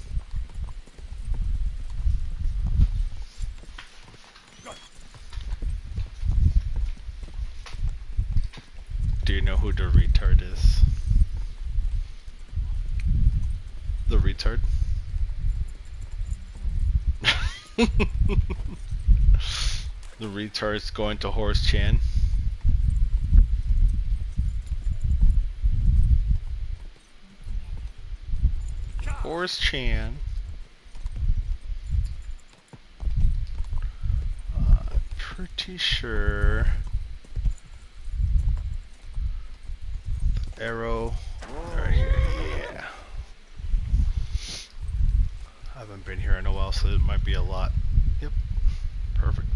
Do you know who the retard is? The retard? The retard's going to Horace Chan. Horace Chan. Pretty sure. Arrow. Right here. Yeah. I haven't been here in a while, so it might be a lot. Yep. Perfect.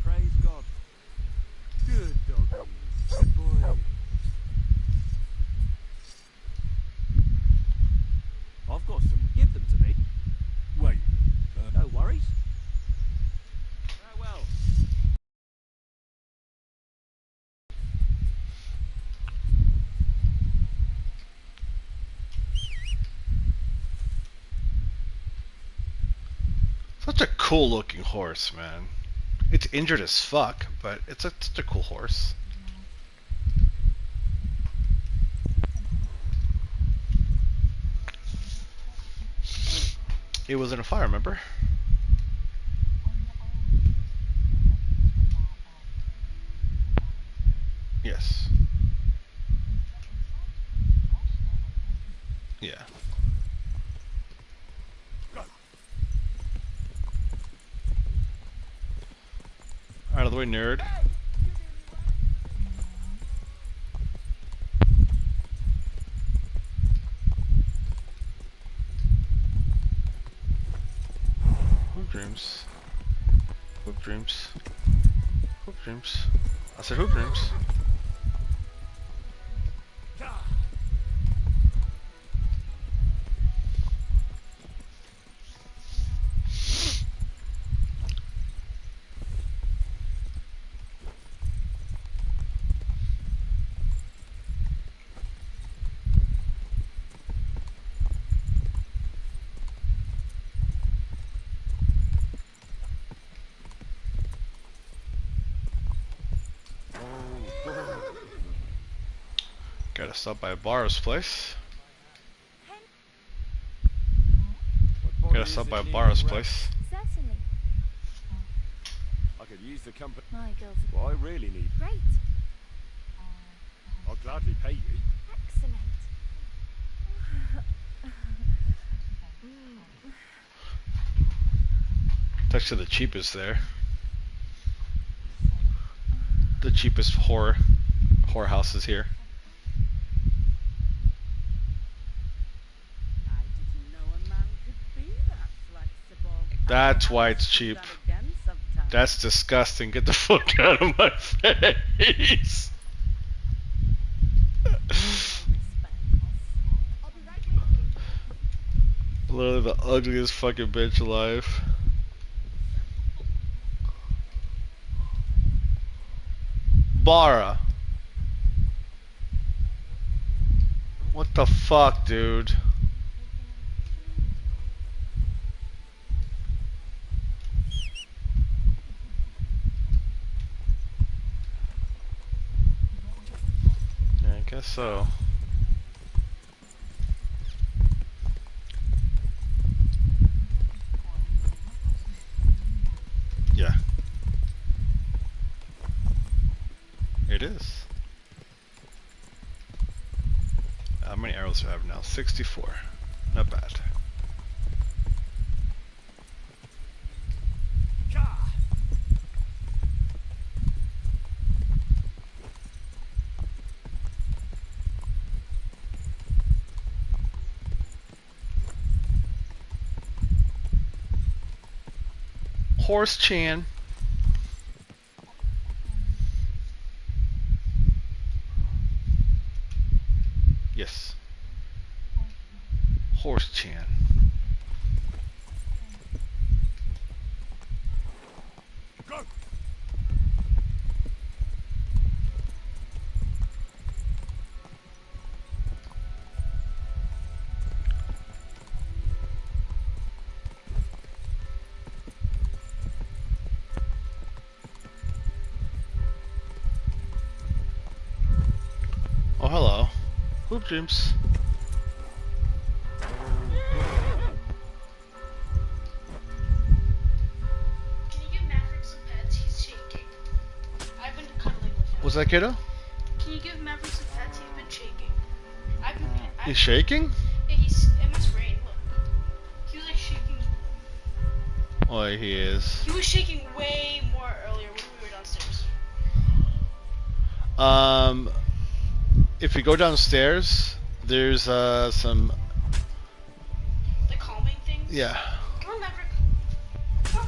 Praise God. Good doggy. Good boy. I've got some. Give them to me. Wait. No worries. Farewell. Such a cool looking horse, man. It's injured as fuck, but it's such a cool horse. It was in a fire, remember? Yes. Yeah. Out of the way, nerd. Hoop dreams. Hoop dreams. Hoop dreams. I said hoop dreams. Gotta stop by Bar's place. Gotta stop by Bar's place. Certainly. I could use the company. My girls are What I really need. great. I'll gladly pay you. Excellent. It's actually the cheapest there. The cheapest whorehouses here. I didn't know a man could be that flexible. That's why it's cheap. That's disgusting. Get the fuck out of my face. Literally the ugliest fucking bitch alive. Bara. What the fuck, dude? Yeah, I guess so. Yeah. It is. How many arrows do I have now? 64. Not bad. Horse Chan. Yes. Horse Chan. Go. Oh, hello. Hoop dreams. Can you give Maverick some pets? He's shaking. I've been cuddling with him. What's that, kiddo? Can you give Maverick some pets? He's been shaking. He's shaking? Yeah, it must rain. Look. He was like shaking. Oh, he is. He was shaking way more earlier when we were downstairs. If you go downstairs, there's some. The calming things? Yeah. Come on, Maverick. Come on,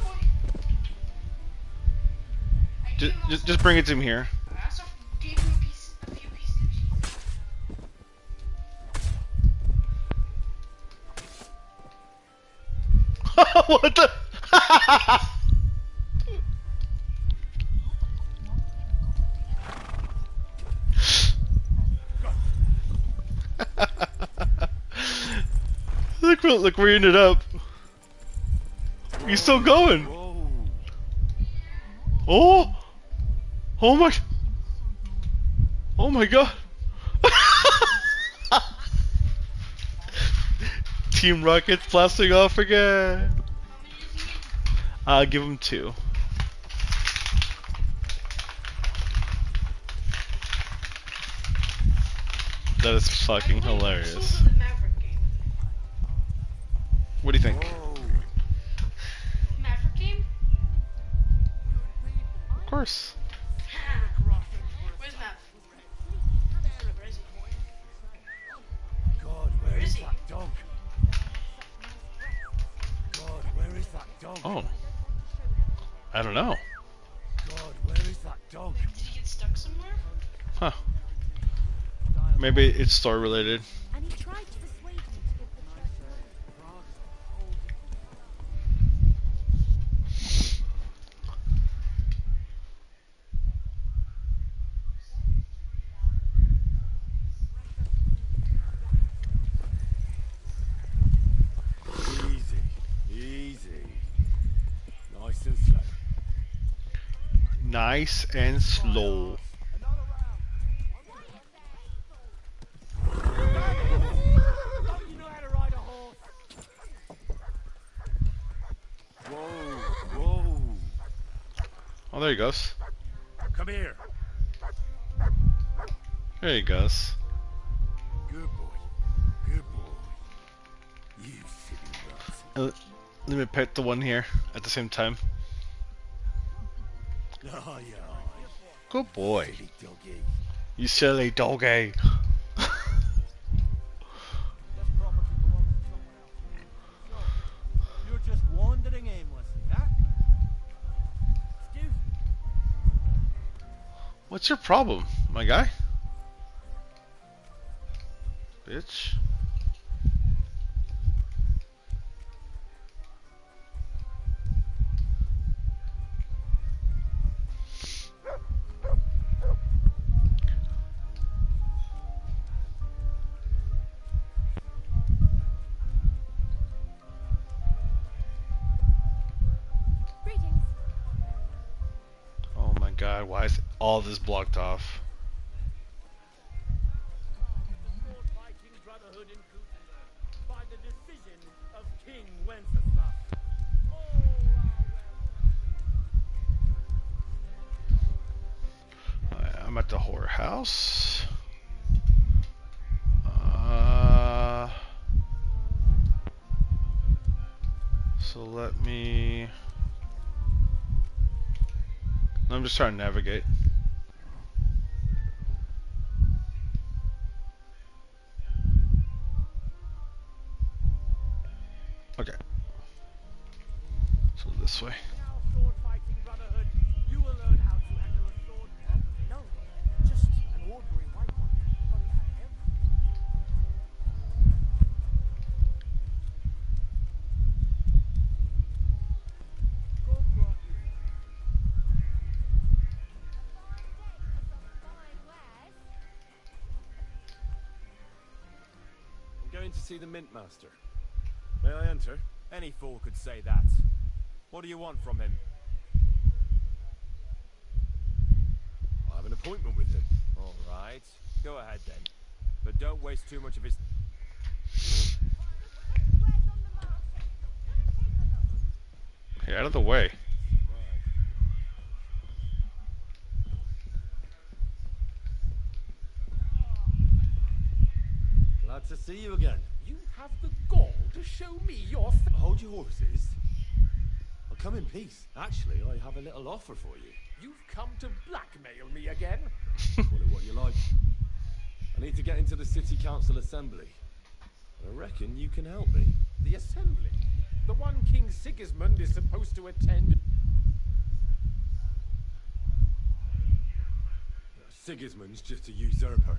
boy. Just bring it to him here. I also gave him a few pieces of cheese. What the? Look where you ended up. You're still going. Whoa. Oh! Oh my! Oh my god! Team Rocket's blasting off again. I'll give him 2. That is fucking hilarious. What do you think? Maverick game? Of course. Where's Mav? Where is he? God, where Is is he? that dog? God, where is that dog? Oh. I don't know. God, where is that dog? Did he get stuck somewhere? Huh. Maybe it's story related. And he tried to persuade me to give the church Easy, easy. Nice and slow. Nice and slow. there he goes. Come here. There he goes. Good boy. Good boy. You silly rats. Let me pick the one here at the same time. Oh, yeah. Good boy. Silly doggy. You silly doggy. You're just wandering aimlessly, huh? Excuse me. What's your problem, my guy? Bitch. Greetings. Oh my god, why is all this blocked off? Sword-fighting brotherhood in Kutenberg by the decision of King Wenceslas. All are Alright, I'm at the whorehouse. So let me. I'm just trying to navigate. Okay. So this way. now sword-fighting brotherhood. You will learn how to handle a sword. No, just an ordinary white one. But it had everything. God grant you. I'm going to see the Mint Master. May I enter? Any fool could say that. What do you want from him? I have an appointment with him. All right. Go ahead then. But don't waste too much of his... Get out of the way. Glad to see you again. You have the gall to show me your... Hold your horses. I'll come in peace. Actually, I have a little offer for you. You've come to blackmail me again? Call it what you like. I need to get into the City Council Assembly. I reckon you can help me. The assembly? The one King Sigismund is supposed to attend? Sigismund's just a usurper.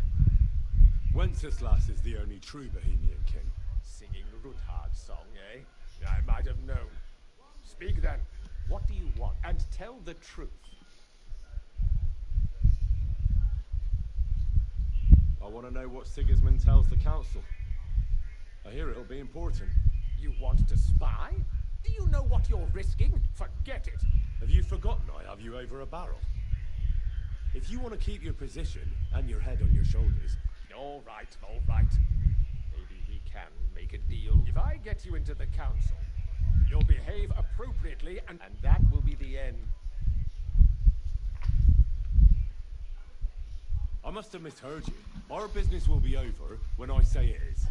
Wenceslas is the only true Bohemian king. Singing Ruthard's song, eh? I might have known. Speak then. What do you want? And tell the truth. I want to know what Sigismund tells the council. I hear it'll be important. You want to spy? Do you know what you're risking? Forget it. Have you forgotten I have you over a barrel? If you want to keep your position and your head on your shoulders... All right, all right. Maybe we can make a deal. If I get you into the council, you'll behave appropriately, and that will be the end. I must have misheard you. Our business will be over when I say it is,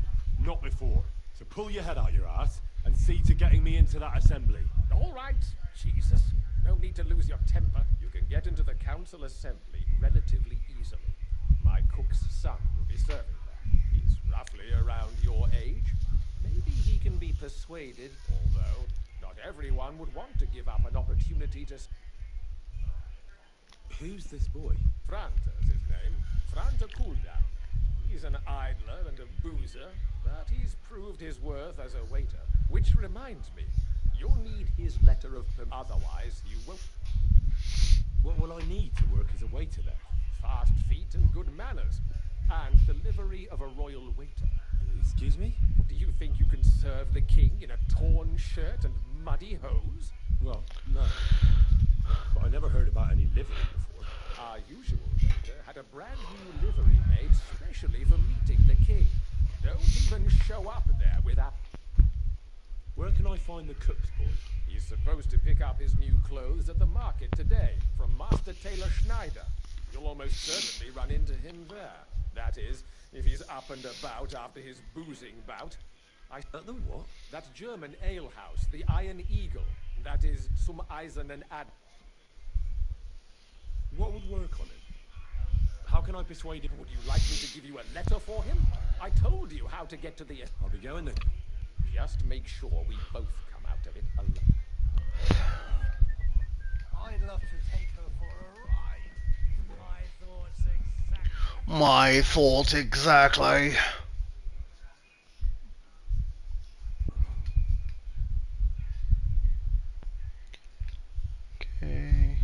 not before. So pull your head out your ass and see to getting me into that assembly. All right, Jesus. No need to lose your temper. You can get into the council assembly relatively easily. My cook's son will be serving there. He's roughly around your age. Maybe he can be persuaded, although not everyone would want to give up an opportunity to... Who's this boy? Franta's his name. Franta Cooldown. He's an idler and a boozer, but he's proved his worth as a waiter. Which reminds me, you'll need his letter of permission. Otherwise, you won't... What will I need to work as a waiter there? Fast feet and good manners. And the livery of a royal waiter. Excuse me? Do you think you can serve the king in a torn shirt and muddy hose? Well, no. But I never heard about any livery before. Our usual waiter had a brand new livery made specially for meeting the king. Don't even show up there without... Where can I find the cook's boy? He's supposed to pick up his new clothes at the market today from Master Tailor Schneider. You'll almost certainly run into him there. That is, if he's up and about after his boozing bout. At the what? That German alehouse, the Iron Eagle. That is zum Eisernen Ad. What would work on him? How can I persuade him? Would you like me to give you a letter for him? I told you how to get to the... I'll be going then. Just make sure we both come out of it alive. I'd love to take her for a ride. My thoughts exactly. Okay.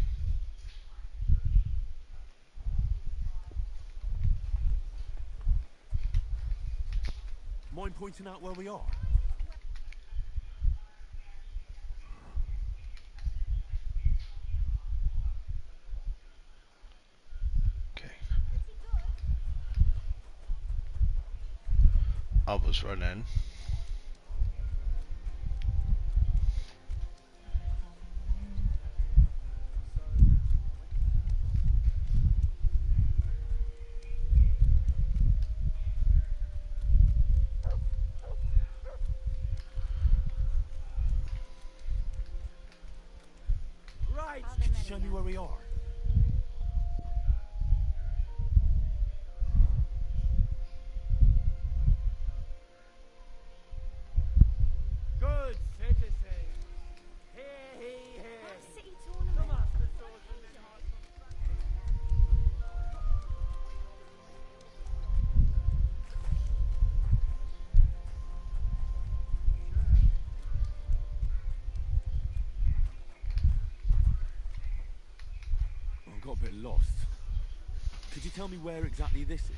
Mind pointing out where we are? Okay. I was running. Right. Can you show me where we are? Good citizen. Here, here. City tournament. The master swordsman is hard. I got a bit lost. Could you tell me where exactly this is?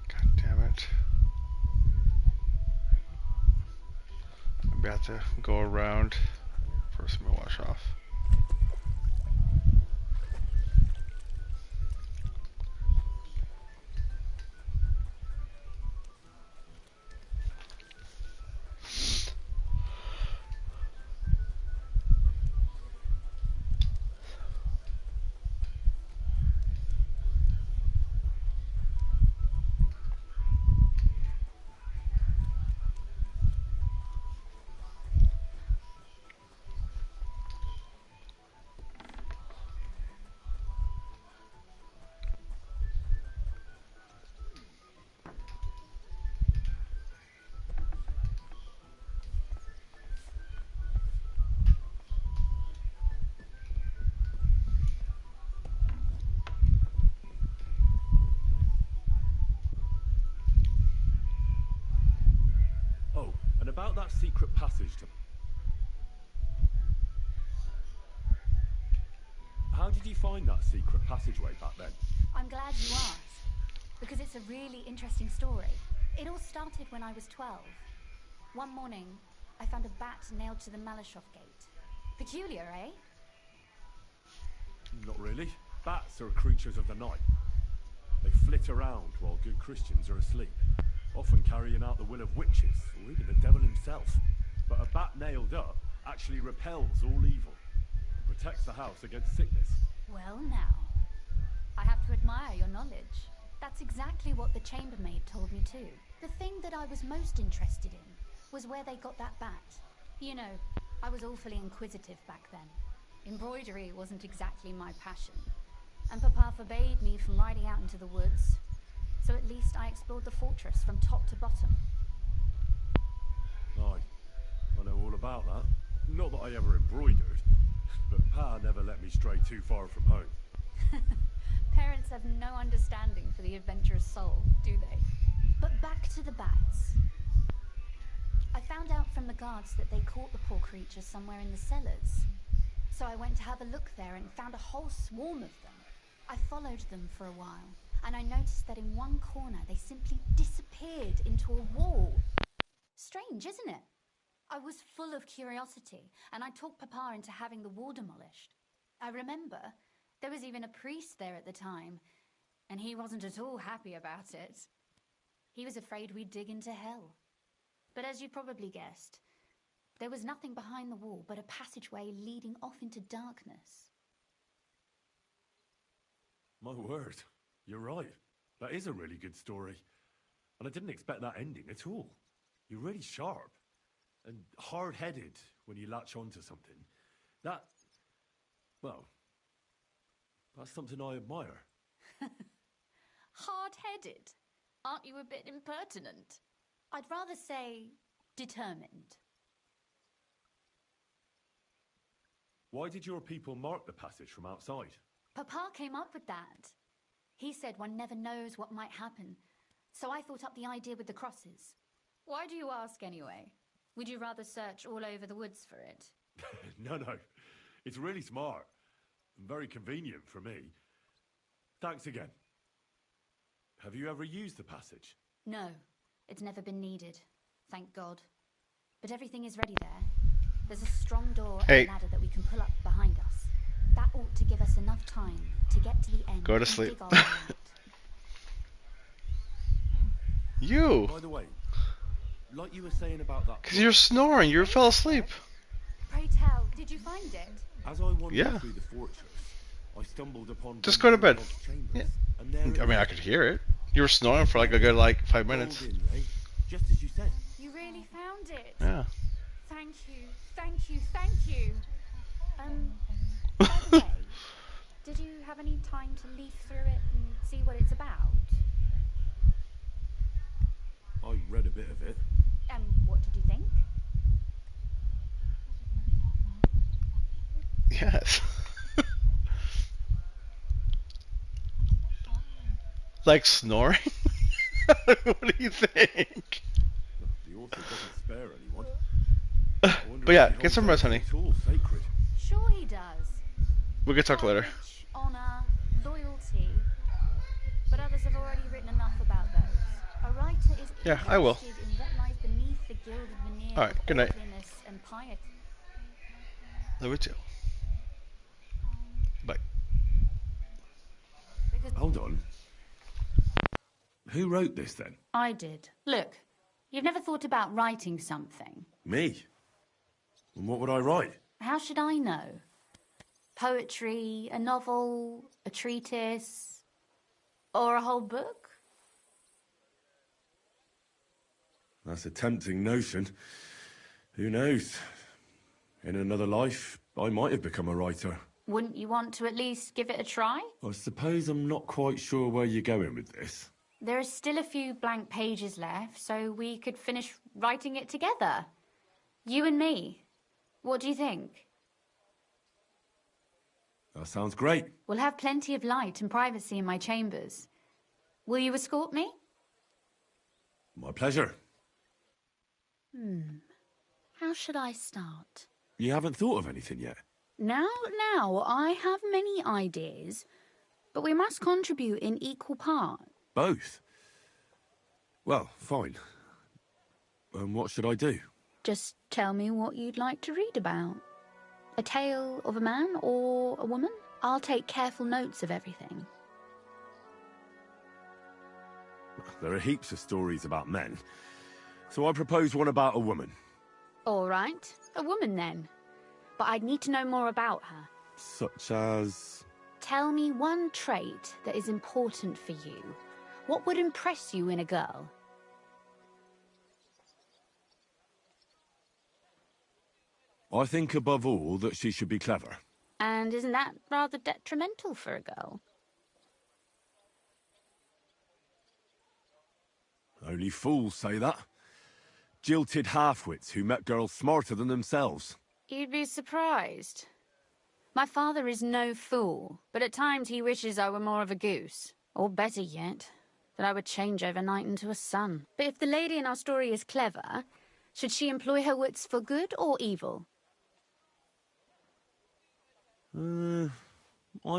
God damn it. Maybe I have to go around. First, I'm gonna wash off. Oh, and about that secret passage to... How did you find that secret passageway back then? I'm glad you asked, because it's a really interesting story. It all started when I was 12. One morning, I found a bat nailed to the Malashov gate. Peculiar, eh? Not really. Bats are creatures of the night. They flit around while good Christians are asleep, often carrying out the will of witches or even the devil himself. But a bat nailed up actually repels all evil and protects the house against sickness. Well now, I have to admire your knowledge. That's exactly what the chambermaid told me too. The thing that I was most interested in was where they got that bat. You know, I was awfully inquisitive back then. Embroidery wasn't exactly my passion, and Papa forbade me from riding out into the woods, so at least I explored the fortress from top to bottom. Aye, I know all about that. Not that I ever embroidered, but Pa never let me stray too far from home. Parents have no understanding for the adventurous soul, do they? But back to the bats. I found out from the guards that they caught the poor creatures somewhere in the cellars. So I went to have a look there and found a whole swarm of them. I followed them for a while, and I noticed that in one corner they simply disappeared into a wall. Strange, isn't it? I was full of curiosity, and I talked Papa into having the wall demolished. I remember there was even a priest there at the time, and he wasn't at all happy about it. He was afraid we'd dig into hell. But as you probably guessed, there was nothing behind the wall but a passageway leading off into darkness. My word, you're right. That is a really good story. And I didn't expect that ending at all. You're really sharp and hard-headed when you latch onto something. Well, that's something I admire. Hard-headed? Aren't you a bit impertinent? I'd rather say determined. Why did your people mark the passage from outside? Papa came up with that. He said one never knows what might happen, so I thought up the idea with the crosses. Why do you ask anyway? Would you rather search all over the woods for it? No. It's really smart. And very convenient for me. Thanks again. Have you ever used the passage? No, it's never been needed. Thank God. But everything is ready there. There's a strong door and a ladder that we can pull up behind us. That ought to give us enough time to get to the end. Go to and sleep. dig our way out. You! By the way, like you were saying about that... Because you're snoring, you fell asleep. Pray tell, did you find it? As I wandered Yeah. through the fortress, I stumbled upon... Just go to bed. Chambers, Yeah. and there it I mean, I was. could hear it. You were snoring for like a good 5 minutes. Gold inlay, just as you said. You really found it? Yeah. Thank you, thank you, thank you. By the way, did you have any time to leaf through it and see what it's about? I read a bit of it. What did you think? Yes. Like snoring? What do you think? The author doesn't spare anyone. But yeah, get some rest, honey. It's all sacred. Sure he does. We can talk later. Courage, honor, loyalty. But others have already written enough about those. A writer is Yeah, I will. interested in what lies beneath the gilded veneer Alright, of good night. orderliness and piety. Love you too. Bye. Hold on. Who wrote this then? I did. Look, you've never thought about writing something. Me? And what would I write? How should I know? Poetry, a novel, a treatise, or a whole book? That's a tempting notion. Who knows? In another life, I might have become a writer. Wouldn't you want to at least give it a try? I suppose I'm not quite sure where you're going with this. There are still a few blank pages left, so we could finish writing it together. You and me. What do you think? That sounds great. We'll have plenty of light and privacy in my chambers. Will you escort me? My pleasure. How should I start? You haven't thought of anything yet? Now, I have many ideas, but we must contribute in equal part. Both? Well, fine. And what should I do? Just tell me what you'd like to read about. A tale of a man or a woman? I'll take careful notes of everything. There are heaps of stories about men. So I propose one about a woman. All right, a woman then. But I'd need to know more about her. Such as... Tell me one trait that is important for you. What would impress you in a girl? I think above all that she should be clever. And isn't that rather detrimental for a girl? Only fools say that. Jilted half-wits who met girls smarter than themselves. You'd be surprised. My father is no fool, but at times he wishes I were more of a goose. Or better yet, that I would change overnight into a sun. But if the lady in our story is clever, should she employ her wits for good or evil? I'm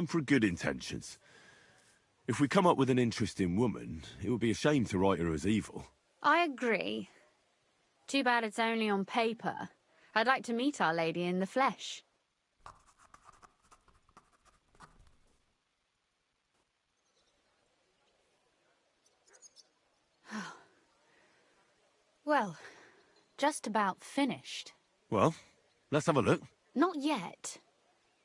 for good intentions. If we come up with an interesting woman, it would be a shame to write her as evil. I agree. Too bad it's only on paper. I'd like to meet Our Lady in the flesh. Well, just about finished. Well, let's have a look. Not yet.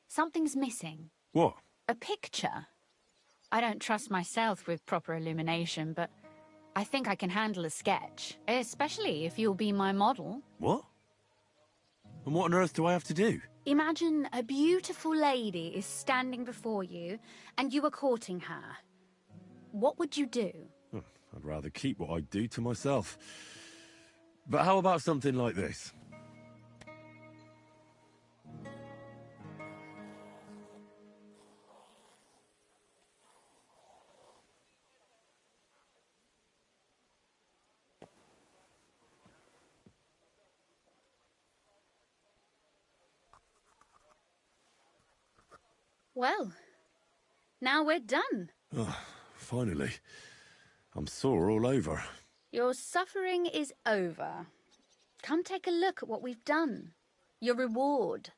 Something's missing. What? A picture. I don't trust myself with proper illumination, but I think I can handle a sketch. Especially if you'll be my model. What? And what on earth do I have to do? Imagine a beautiful lady is standing before you, and you are courting her. What would you do? I'd rather keep what I do to myself. But how about something like this? Well, now we're done. Oh, finally. I'm sore all over. Your suffering is over. Come take a look at what we've done. Your reward.